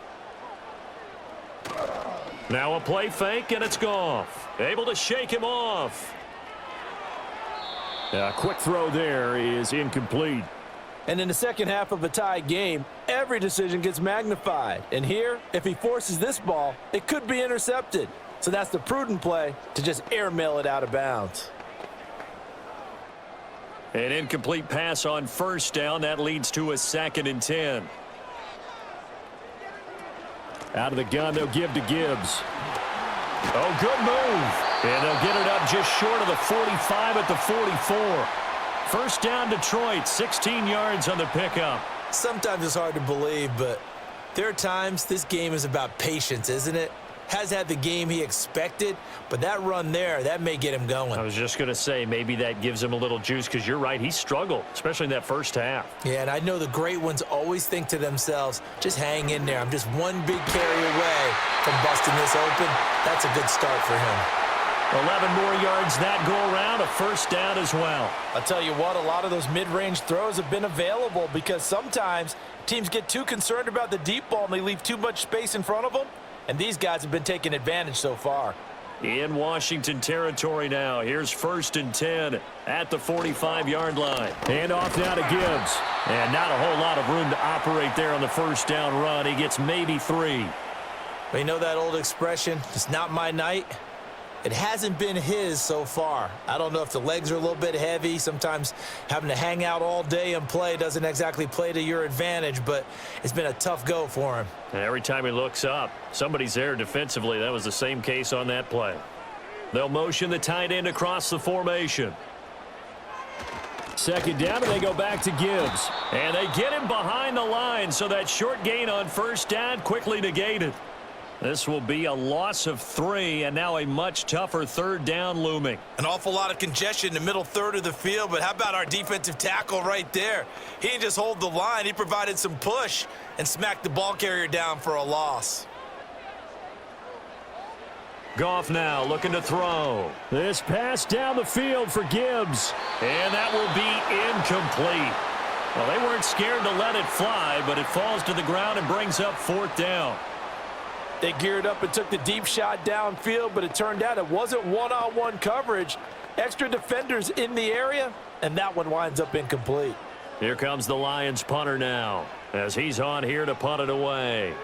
Now a play fake, and it's Goff. Able to shake him off. A quick throw there is incomplete. And in the second half of a tie game, every decision gets magnified. And here, if he forces this ball, it could be intercepted. So that's the prudent play to just airmail it out of bounds. An incomplete pass on 1st down. That leads to a 2nd and 10. Out of the gun, they'll give to Gibbs. Oh, good move. And they'll get it up just short of the 45 at the 44. 1st down, Detroit, 16 yards on the pickup. Sometimes it's hard to believe, but there are times this game is about patience, isn't it? Has had the game he expected, but that run there, that may get him going. I was just going to say, maybe that gives him a little juice because you're right, he struggled, especially in that 1st half. Yeah, and I know the great ones always think to themselves, just hang in there. I'm just one big carry away from busting this open. That's a good start for him. 11 more yards that go around, a 1st down as well. I'll tell you what, a lot of those mid-range throws have been available because sometimes teams get too concerned about the deep ball and they leave too much space in front of them. And these guys have been taking advantage so far. In Washington territory now. Here's 1st and 10 at the 45-yard line. And off now to Gibbs. And not a whole lot of room to operate there on the 1st down run. He gets maybe 3. But you know that old expression, it's not my night? It hasn't been his so far. I don't know if the legs are a little bit heavy. Sometimes having to hang out all day and play doesn't exactly play to your advantage, but it's been a tough go for him. And every time he looks up, somebody's there defensively. That was the same case on that play. They'll motion the tight end across the formation. 2nd down, and they go back to Gibbs. And they get him behind the line, so that short gain on 1st down quickly negated. This will be a loss of 3, and now a much tougher 3rd down looming. An awful lot of congestion in the middle third of the field, but how about our defensive tackle right there? He didn't just hold the line. He provided some push and smacked the ball carrier down for a loss. Goff now looking to throw. This pass down the field for Gibbs. And that will be incomplete. Well, they weren't scared to let it fly, but it falls to the ground and brings up 4th down. They geared up and took the deep shot downfield, but it turned out it wasn't one-on-one coverage. Extra defenders in the area, and that one winds up incomplete. Here comes the Lions punter now, as he's on here to punt it away.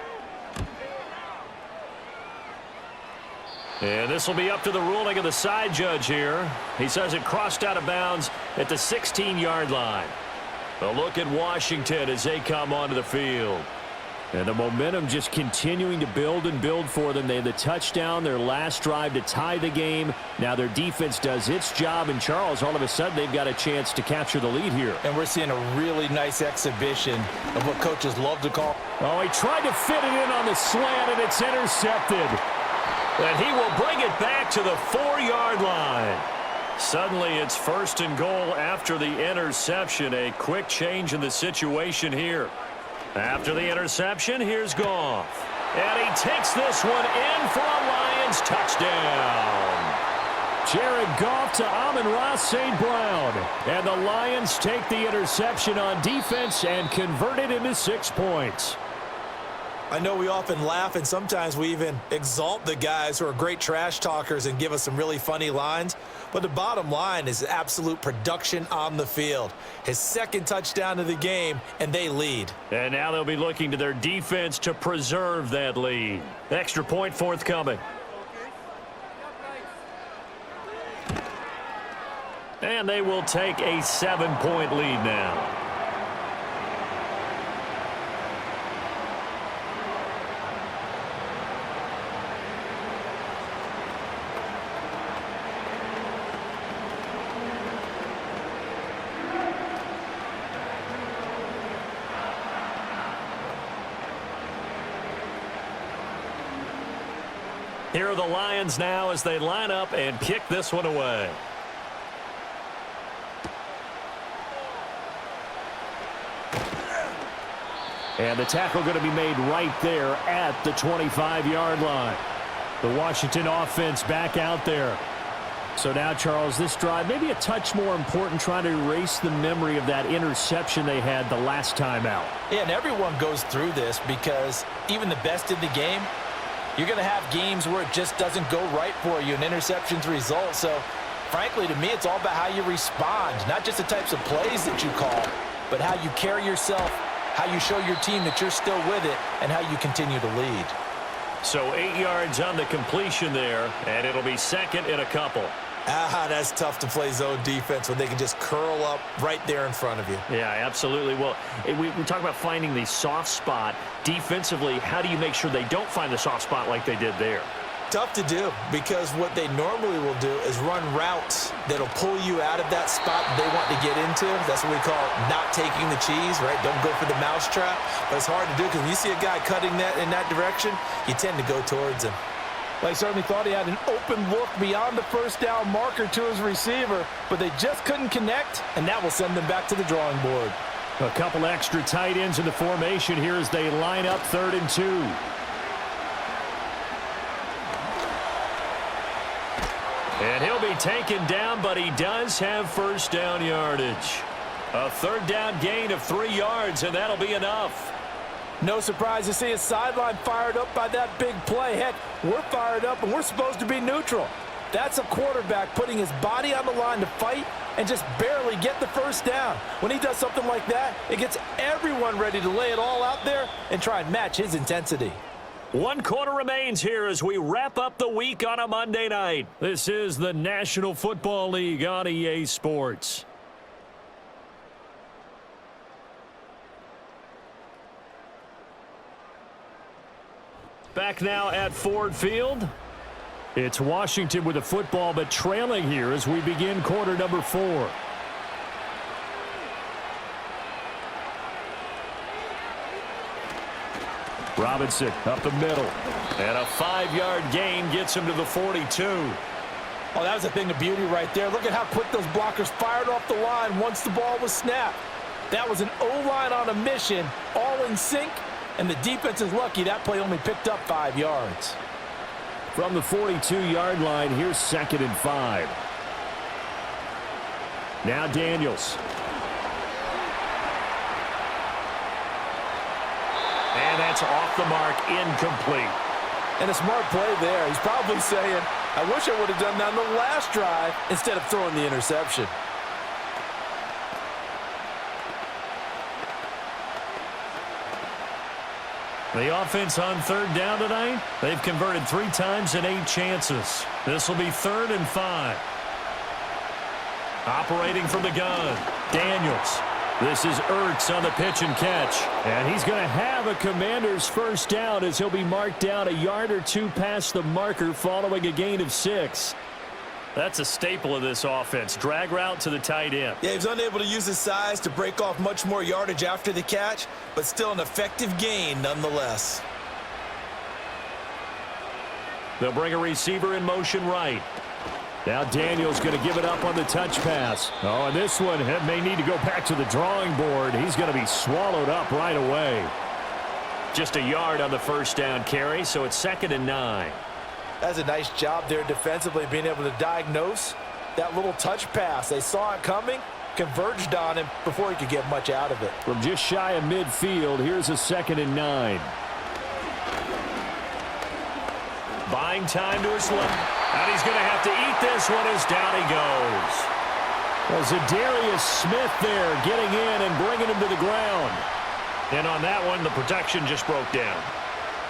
And this will be up to the ruling of the side judge here. He says it crossed out of bounds at the 16-yard line. A look at Washington as they come onto the field. And the momentum just continuing to build and build for them. They had the touchdown, their last drive to tie the game. Now their defense does its job, and Charles, all of a sudden, they've got a chance to capture the lead here. And we're seeing a really nice exhibition of what coaches love to call. Oh, he tried to fit it in on the slant, and it's intercepted. And he will bring it back to the 4-yard line. Suddenly, it's 1st and goal after the interception. A quick change in the situation here. After the interception, here's Goff. And he takes this one in for a Lions touchdown. Jared Goff to Amon-Ra St. Brown. And the Lions take the interception on defense and convert it into 6 points. I know we often laugh, and sometimes we even exalt the guys who are great trash talkers and give us some really funny lines. But the bottom line is absolute production on the field. His 2nd touchdown of the game, and they lead. And now they'll be looking to their defense to preserve that lead. Extra point forthcoming. And they will take a 7-point lead now. Here are the Lions now as they line up and kick this one away. And the tackle going to be made right there at the 25-yard line. The Washington offense back out there. So now, Charles, this drive maybe a touch more important, trying to erase the memory of that interception they had the last time out. Yeah, and everyone goes through this because even the best in the game, you're going to have games where it just doesn't go right for you, and interceptions result. So, frankly, to me, it's all about how you respond, not just the types of plays that you call, but how you carry yourself, how you show your team that you're still with it, and how you continue to lead. So 8 yards on the completion there, and it'll be second and a couple. That's tough to play zone defense when they can just curl up right there in front of you. Yeah, absolutely. Well, we talk about finding the soft spot. Defensively, how do you make sure they don't find the soft spot like they did there? Tough to do, because what they normally will do is run routes that'll pull you out of that spot they want to get into. That's what we call not taking the cheese, right? Don't go for the mousetrap. But it's hard to do because when you see a guy cutting that in that direction, you tend to go towards him. Well, he certainly thought he had an open look beyond the first down marker to his receiver, but they just couldn't connect, and that will send them back to the drawing board. A couple extra tight ends in the formation here as they line up 3rd and 2. And he'll be taken down, but he does have first down yardage. A 3rd down gain of 3 yards, and that'll be enough. No surprise to see his sideline fired up by that big play. Heck, we're fired up, and we're supposed to be neutral. That's a quarterback putting his body on the line to fight and just barely get the first down. When he does something like that, it gets everyone ready to lay it all out there and try and match his intensity. 1 quarter remains here as we wrap up the week on a Monday night. This is the National Football League on EA Sports. Back now at Ford Field. It's Washington with the football, but trailing here as we begin quarter number 4. Robinson up the middle. And a 5-yard gain gets him to the 42. Oh, that was a thing of beauty right there. Look at how quick those blockers fired off the line once the ball was snapped. That was an O-line on a mission, all in sync, and the defense is lucky that play only picked up 5 yards. From the 42-yard line, here's 2nd and 5. Now Daniels. And that's off the mark, incomplete. And a smart play there. He's probably saying, I wish I would have done that on the last drive instead of throwing the interception. The offense on 3rd down tonight, they've converted 3 times in 8 chances. This will be 3rd and 5. Operating from the gun, Daniels. This is Ertz on the pitch and catch. And he's going to have a Commander's first down as he'll be marked down a yard or 2 past the marker following a gain of 6. That's a staple of this offense. Drag route to the tight end. Yeah, he was unable to use his size to break off much more yardage after the catch, but still an effective gain nonetheless. They'll bring a receiver in motion right. Now Daniels going to give it up on the touch pass. Oh, and this one may need to go back to the drawing board. He's going to be swallowed up right away. Just a yard on the first down carry, so it's 2nd and 9. That's a nice job there defensively, being able to diagnose that little touch pass. They saw it coming, converged on him before he could get much out of it. From just shy of midfield, here's a 2nd and 9. Buying time to his left. And he's going to have to eat this one as down he goes. Well, Zadarius Smith there getting in and bringing him to the ground. And on that one, the protection just broke down.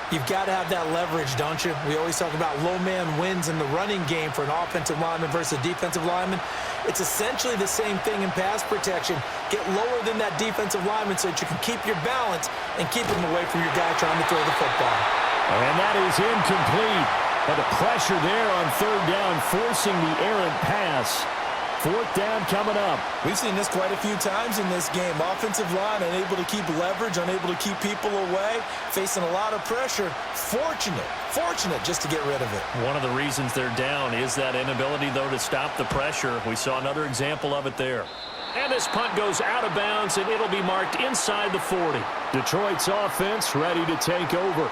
You've got to have that leverage, don't you? We always talk about low man wins in the running game for an offensive lineman versus a defensive lineman. It's essentially the same thing in pass protection. Get lower than that defensive lineman so that you can keep your balance and keep him away from your guy trying to throw the football. And that is incomplete. But the pressure there on 3rd down, forcing the errant pass. 4th down coming up. We've seen this quite a few times in this game. Offensive line unable to keep leverage, unable to keep people away, facing a lot of pressure. Fortunate just to get rid of it. One of the reasons they're down is that inability, though, to stop the pressure. We saw another example of it there. And this punt goes out of bounds, and it'll be marked inside the 40. Detroit's offense ready to take over.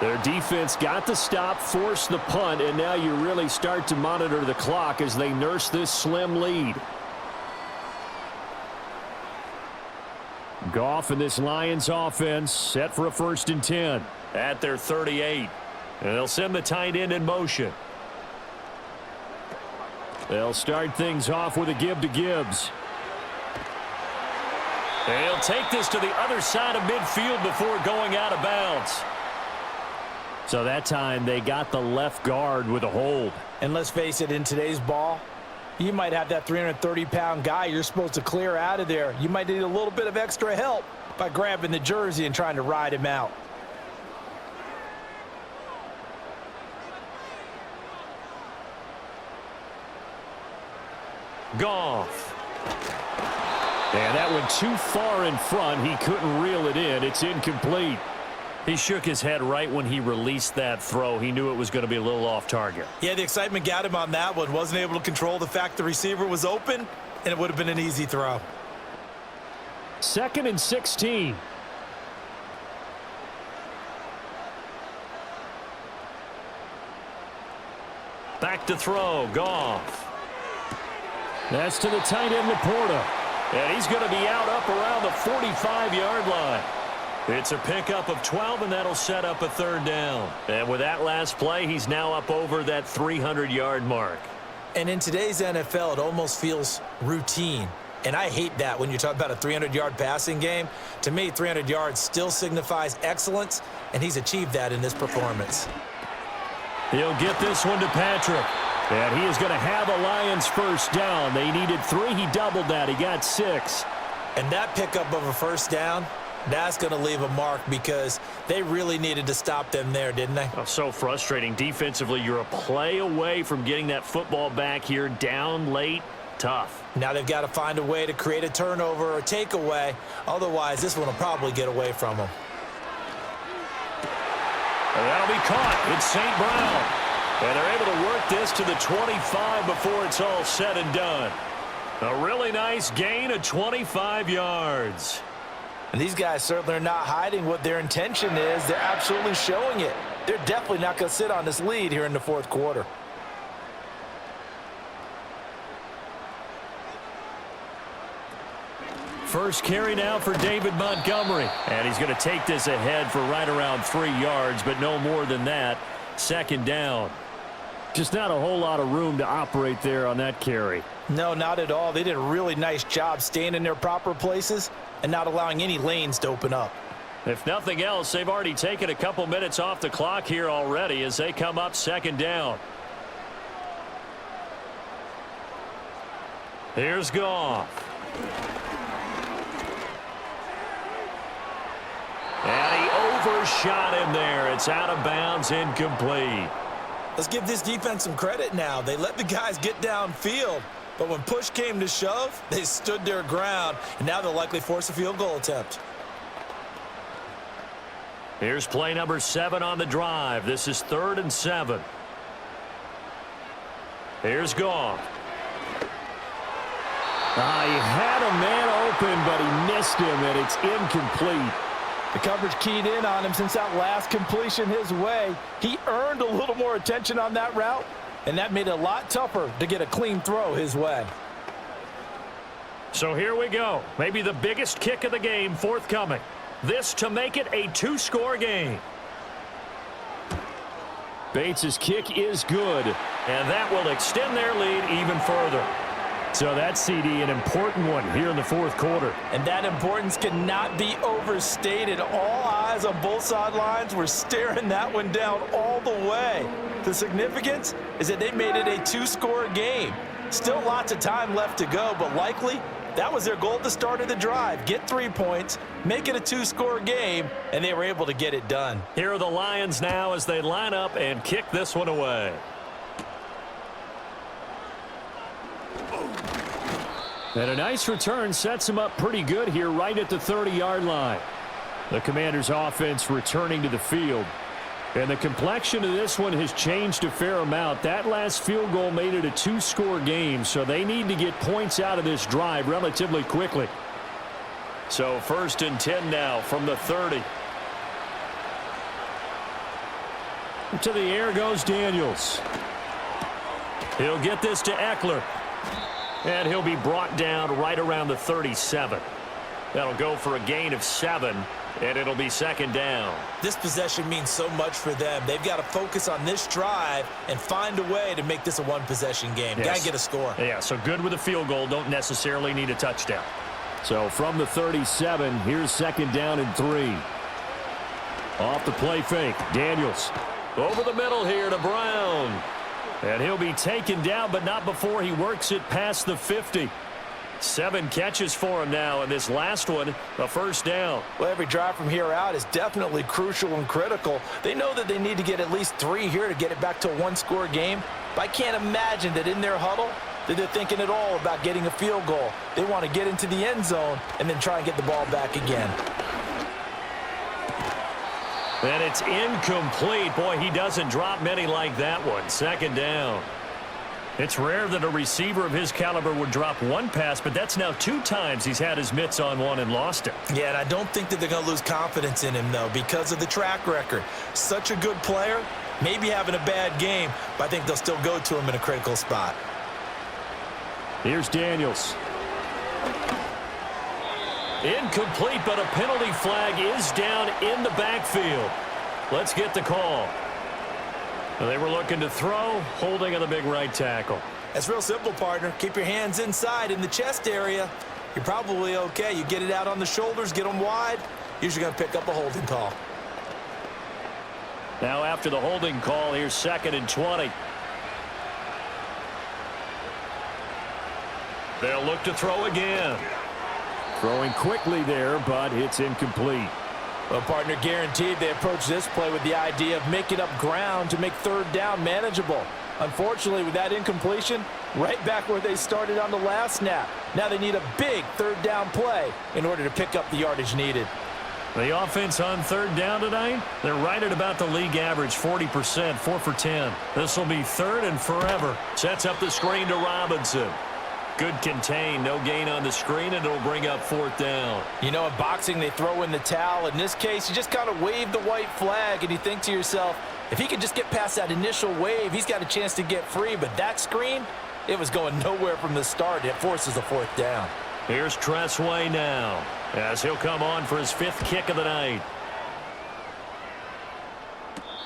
Their defense got the stop, forced the punt, and now you really start to monitor the clock as they nurse this slim lead. Goff and this Lions offense set for a 1st and 10. At their 38. And they'll send the tight end in motion. They'll start things off with a give to Gibbs. They'll take this to the other side of midfield before going out of bounds. So that time they got the left guard with a hold. And let's face it, in today's ball, you might have that 330-pound guy you're supposed to clear out of there. You might need a little bit of extra help by grabbing the jersey and trying to ride him out. Goff. And that went too far in front. He couldn't reel it in. It's incomplete. He shook his head right when he released that throw. He knew it was going to be a little off target. Yeah, the excitement got him on that one. Wasn't able to control the fact the receiver was open, and it would have been an easy throw. 2nd and 16. Back to throw. Goff. That's to the tight end, Laporta. And he's going to be out up around the 45-yard line. It's a pickup of 12, and that'll set up a 3rd down. And with that last play, he's now up over that 300-yard mark. And in today's NFL, it almost feels routine. And I hate that when you talk about a 300-yard passing game. To me, 300 yards still signifies excellence, and he's achieved that in this performance. He'll get this one to Patrick. And he is going to have a Lions 1st down. They needed 3. He doubled that. He got 6. And that pickup of a 1st down, that's going to leave a mark because they really needed to stop them there, didn't they? Oh, so frustrating. Defensively, you're a play away from getting that football back here. Down late, tough. Now they've got to find a way to create a turnover or takeaway. Otherwise, this one will probably get away from them. And that'll be caught. It's St. Brown. And they're able to work this to the 25 before it's all said and done. A really nice gain of 25 yards. And these guys certainly are not hiding what their intention is. They're absolutely showing it. They're definitely not going to sit on this lead here in the 4th quarter. First carry now for David Montgomery. And he's going to take this ahead for right around 3 yards, but no more than that. 2nd down. Just not a whole lot of room to operate there on that carry. No, not at all. They did a really nice job staying in their proper places and not allowing any lanes to open up. If nothing else, they've already taken a couple minutes off the clock here already as they come up 2nd down. Here's Goff. And he overshot him there. It's out of bounds, incomplete. Let's give this defense some credit now. They let the guys get downfield, but when push came to shove, they stood their ground, and now they'll likely force a field goal attempt. Here's play number 7 on the drive. This is 3rd and 7. Here's Goff. He had a man open, but he missed him, and it's incomplete. The coverage keyed in on him since that last completion his way. He earned a little more attention on that route, and that made it a lot tougher to get a clean throw his way. So here we go. Maybe the biggest kick of the game forthcoming. This to make it a 2-score game. Bates' kick is good. And that will extend their lead even further. So that's, CD, an important one here in the 4th quarter. And that importance cannot be overstated. All eyes on both sidelines were staring that one down all the way. The significance is that they made it a 2-score game. Still lots of time left to go, but likely that was their goal at the start of the drive. Get 3 points, make it a 2-score game, and they were able to get it done. Here are the Lions now as they line up and kick this one away. And a nice return sets him up pretty good here right at the 30-yard line. The Commanders' offense returning to the field. And the complexion of this one has changed a fair amount. That last field goal made it a 2-score game, so they need to get points out of this drive relatively quickly. So 1st and 10 now from the 30. To the air goes Daniels. He'll get this to Eckler. And he'll be brought down right around the 37. That'll go for a gain of 7, and it'll be 2nd down. This possession means so much for them. They've got to focus on this drive and find a way to make this a one-possession game. Yes. Got to get a score. Yeah, so good with a field goal. Don't necessarily need a touchdown. So from the 37, here's 2nd down and 3. Off the play fake, Daniels. Over the middle here to Brown. And he'll be taken down, but not before he works it past the 50. 7 catches for him now, and this last one, a 1st down. Well, every drive from here out is definitely crucial and critical. They know that they need to get at least 3 here to get it back to a 1-score game. But I can't imagine that in their huddle that they're thinking at all about getting a field goal. They want to get into the end zone and then try and get the ball back again. And it's incomplete. Boy, he doesn't drop many like that one. 2nd down. It's rare that a receiver of his caliber would drop one pass, but that's now 2 times he's had his mitts on one and lost it. Yeah, and I don't think that they're going to lose confidence in him, though, because of the track record. Such a good player, maybe having a bad game, but I think they'll still go to him in a critical spot. Here's Daniels. Incomplete, but a penalty flag is down in the backfield. Let's get the call. They were looking to throw, holding on the big right tackle. That's real simple, partner. Keep your hands inside in the chest area. You're probably okay. You get it out on the shoulders, get them wide. Usually going to pick up a holding call. Now after the holding call, here's 2nd and 20. They'll look to throw again. Throwing quickly there, but it's incomplete. Well, partner, guaranteed they approach this play with the idea of making up ground to make 3rd down manageable. Unfortunately, with that incompletion, right back where they started on the last snap. Now they need a big 3rd down play in order to pick up the yardage needed. The offense on 3rd down tonight, they're right at about the league average, 40%, 4 for 10. This will be 3rd and forever. Sets up the screen to Robinson. Good contain, no gain on the screen, and it'll bring up 4th down. You know, in boxing, they throw in the towel. In this case, you just kind of wave the white flag, and you think to yourself, if he could just get past that initial wave, he's got a chance to get free. But that screen, it was going nowhere from the start. It forces a 4th down. Here's Tressway now, as he'll come on for his 5th kick of the night.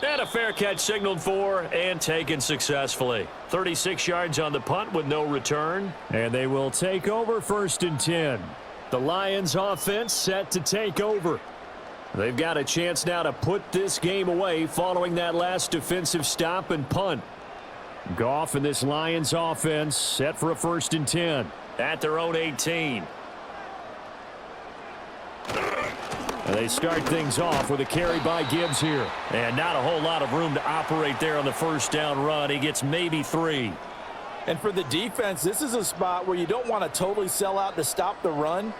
And a fair catch signaled for and taken successfully. 36 yards on the punt with no return. And they will take over 1st and 10. The Lions offense set to take over. They've got a chance now to put this game away following that last defensive stop and punt. Goff and this Lions offense set for a 1st and 10. At their own 18. And they start things off with a carry by Gibbs here. And not a whole lot of room to operate there on the 1st down run. He gets maybe 3. And for the defense, this is a spot where you don't want to totally sell out to stop the run,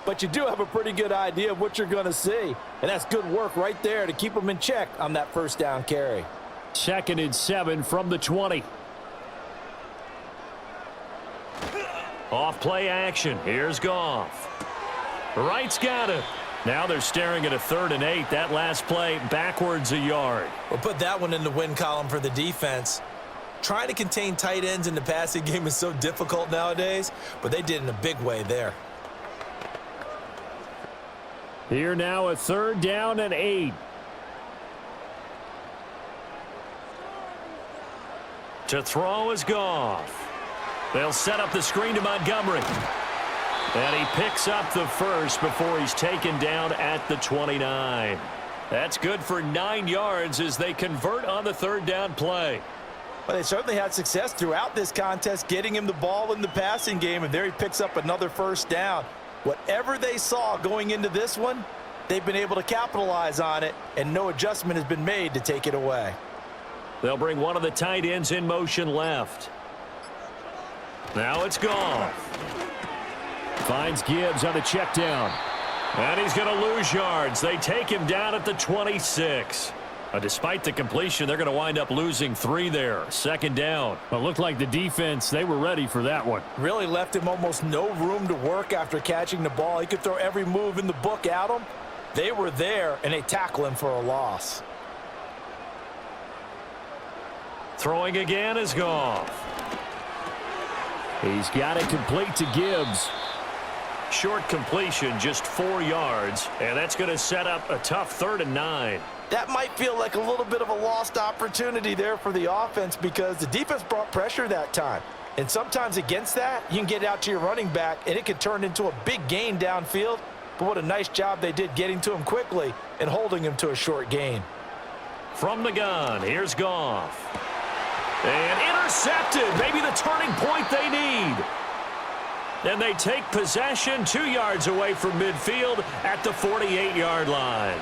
but you do have a pretty good idea of what you're going to see. And that's good work right there to keep them in check on that 1st down carry. 2nd and 7 from the 20. Off play action. Here's Goff. Wright's got it. Now they're staring at a 3rd and 8. That last play backwards a yard. We'll put that one in the win column for the defense. Trying to contain tight ends in the passing game is so difficult nowadays, but they did in a big way there. Here now a 3rd down and 8. To throw is Goff. They'll set up the screen to Montgomery. And he picks up the 1st before he's taken down at the 29. That's good for 9 yards as they convert on the 3rd down play. Well, they certainly had success throughout this contest, getting him the ball in the passing game, and there he picks up another 1st down. Whatever they saw going into this one, they've been able to capitalize on it, and no adjustment has been made to take it away. They'll bring one of the tight ends in motion left. Now it's Goff. Finds Gibbs on the check down. And he's going to lose yards. They take him down at the 26. Despite the completion, they're going to wind up losing 3 there. Second down. It looked like the defense, they were ready for that one. Really left him almost no room to work after catching the ball. He could throw every move in the book at him. They were there, and they tackle him for a loss. Throwing again is Goff. He's got it complete to Gibbs. Short completion, just 4 yards, and that's going to set up a tough 3rd and 9. That might feel like a little bit of a lost opportunity there for the offense because the defense brought pressure that time. And sometimes against that, you can get out to your running back, and it could turn into a big gain downfield. But what a nice job they did getting to him quickly and holding him to a short gain. From the gun, here's Goff. And intercepted, maybe the turning point they need. And they take possession 2 yards away from midfield at the 48-yard line.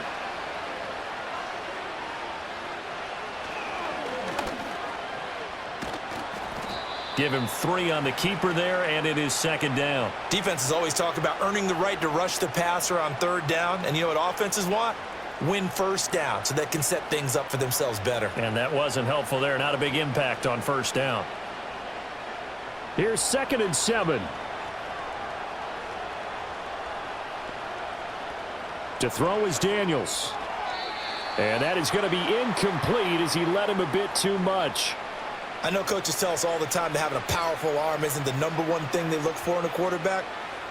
Give him 3 on the keeper there, and it is 2nd down. Defenses always talk about earning the right to rush the passer on 3rd down. And you know what offenses want? Win 1st down so they can set things up for themselves better. And that wasn't helpful there. Not a big impact on 1st down. Here's 2nd and 7. To throw is Daniels. And that is going to be incomplete as he led him a bit too much. I know coaches tell us all the time that having a powerful arm isn't the #1 thing they look for in a quarterback.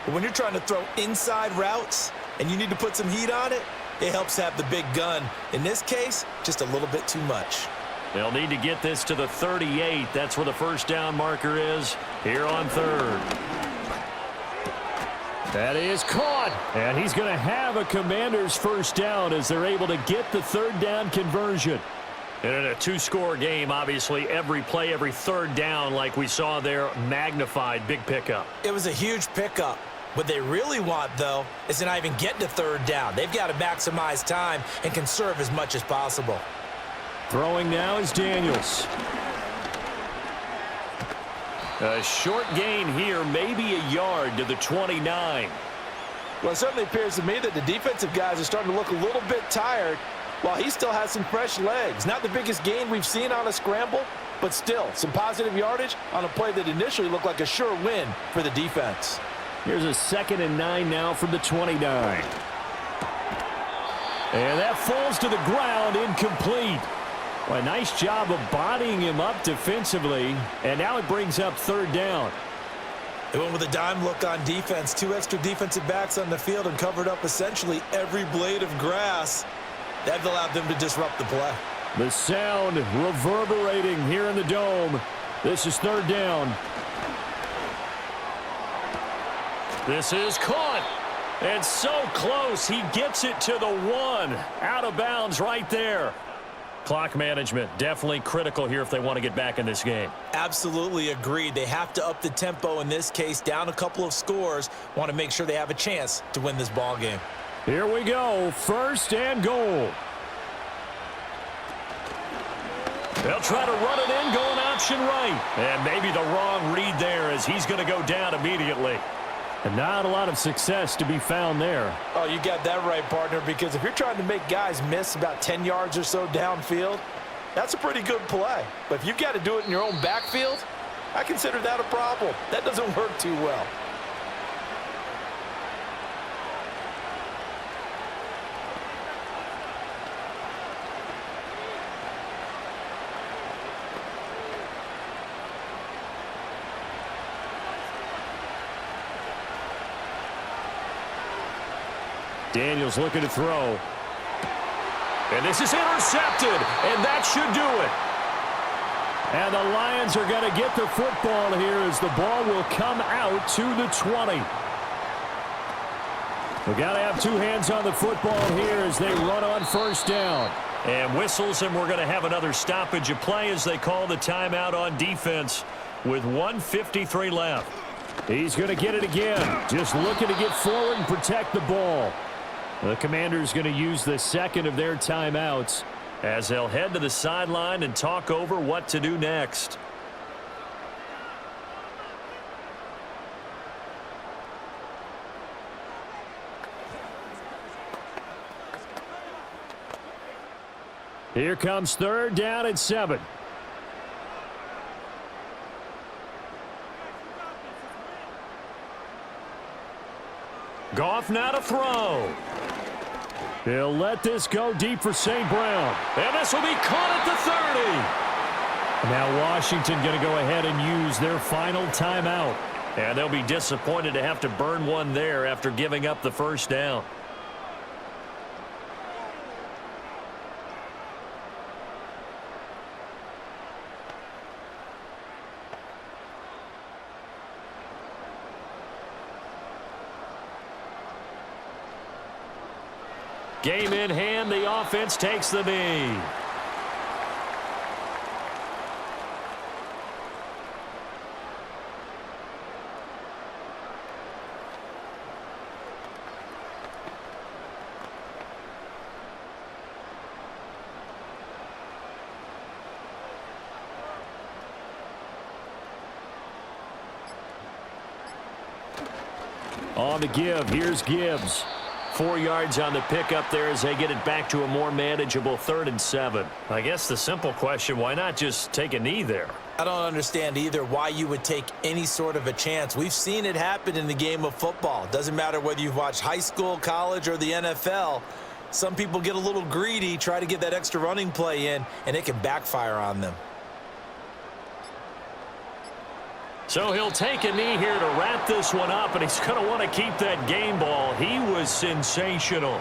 But when you're trying to throw inside routes and you need to put some heat on it, it helps have the big gun. In this case, just a little bit too much. They'll need to get this to the 38. That's where the 1st down marker is here on 3rd. That is caught. And he's going to have a Commanders 1st down as they're able to get the 3rd down conversion. And in a 2-score game, obviously, every play, every 3rd down, like we saw there, magnified, big pickup. It was a huge pickup. What they really want, though, is to not even get to 3rd down. They've got to maximize time and conserve as much as possible. Throwing now is Daniels. A short gain here, maybe a yard to the 29. Well, it certainly appears to me that the defensive guys are starting to look a little bit tired while he still has some fresh legs. Not the biggest gain we've seen on a scramble, but still some positive yardage on a play that initially looked like a sure win for the defense. Here's a 2nd and 9 now from the 29. And that falls to the ground, incomplete. Well, a nice job of bodying him up defensively, and now it brings up 3rd down. They went with a dime look on defense. 2 extra defensive backs on the field and covered up essentially every blade of grass. That allowed them to disrupt the play. The sound reverberating here in the dome. This is 3rd down. This is caught. And so close. He gets it to the 1. Out of bounds right there. Clock management definitely critical here if they want to get back in this game. Absolutely agreed. They have to up the tempo in this case, down a couple of scores. Want to make sure they have a chance to win this ball game. Here we go. 1st and goal. They'll try to run it in, going option right. And maybe the wrong read there as he's going to go down immediately. And not a lot of success to be found there. Oh, you got that right, partner, because if you're trying to make guys miss about 10 yards or so downfield, that's a pretty good play. But if you've got to do it in your own backfield, I consider that a problem. That doesn't work too well. Daniels looking to throw. And this is intercepted, and that should do it. And the Lions are going to get the football here as the ball will come out to the 20. We've got to have 2 hands on the football here as they run on 1st down. And whistles, and we're going to have another stoppage of play as they call the timeout on defense with 1:53 left. He's going to get it again. Just looking to get forward and protect the ball. The Commanders going to use the 2nd of their timeouts as they'll head to the sideline and talk over what to do next. Here comes third down and 7. Goff now to throw. He'll let this go deep for St. Brown. And this will be caught at the 30. Now Washington going to go ahead and use their final timeout. And they'll be disappointed to have to burn one there after giving up the first down. Game in hand, the offense takes the knee. On the give, here's Gibbs. 4 yards on the pickup there as they get it back to a more manageable 3rd and 7. I guess the simple question, why not just take a knee there? I don't understand either why you would take any sort of a chance. We've seen it happen in the game of football. Doesn't matter whether you've watched high school, college, or the NFL. Some people get a little greedy, try to get that extra running play in, and it can backfire on them. So he'll take a knee here to wrap this one up, and he's going to want to keep that game ball. He was sensational.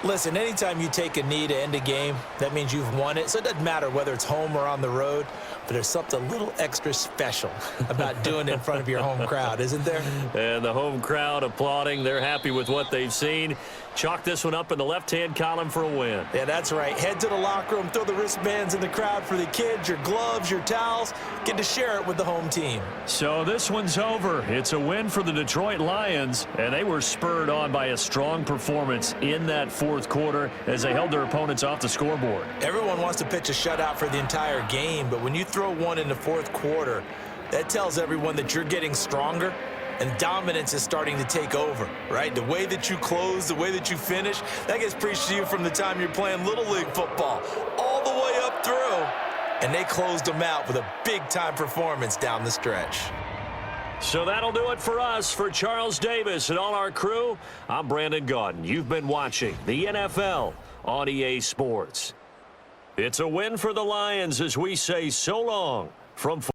Listen, anytime you take a knee to end a game, that means you've won it. So it doesn't matter whether it's home or on the road, but there's something a little extra special about doing it in front of your home crowd, isn't there? And the home crowd applauding. They're happy with what they've seen. Chalk this one up in the left-hand column for a win. Yeah, that's right. Head to the locker room, throw the wristbands in the crowd for the kids, your gloves, your towels. Get to share it with the home team. So this one's over. It's a win for the Detroit Lions, and they were spurred on by a strong performance in that fourth quarter as they held their opponents off the scoreboard. Everyone wants to pitch a shutout for the entire game, but when you throw one in the fourth quarter, that tells everyone that you're getting stronger and dominance is starting to take over, right? The way that you close, the way that you finish, that gets preached to you from the time you're playing Little League football all the way up through. And they closed them out with a big-time performance down the stretch. So that'll do it for us. For Charles Davis and all our crew, I'm Brandon Gaudin. You've been watching the NFL on EA Sports. It's a win for the Lions as we say so long from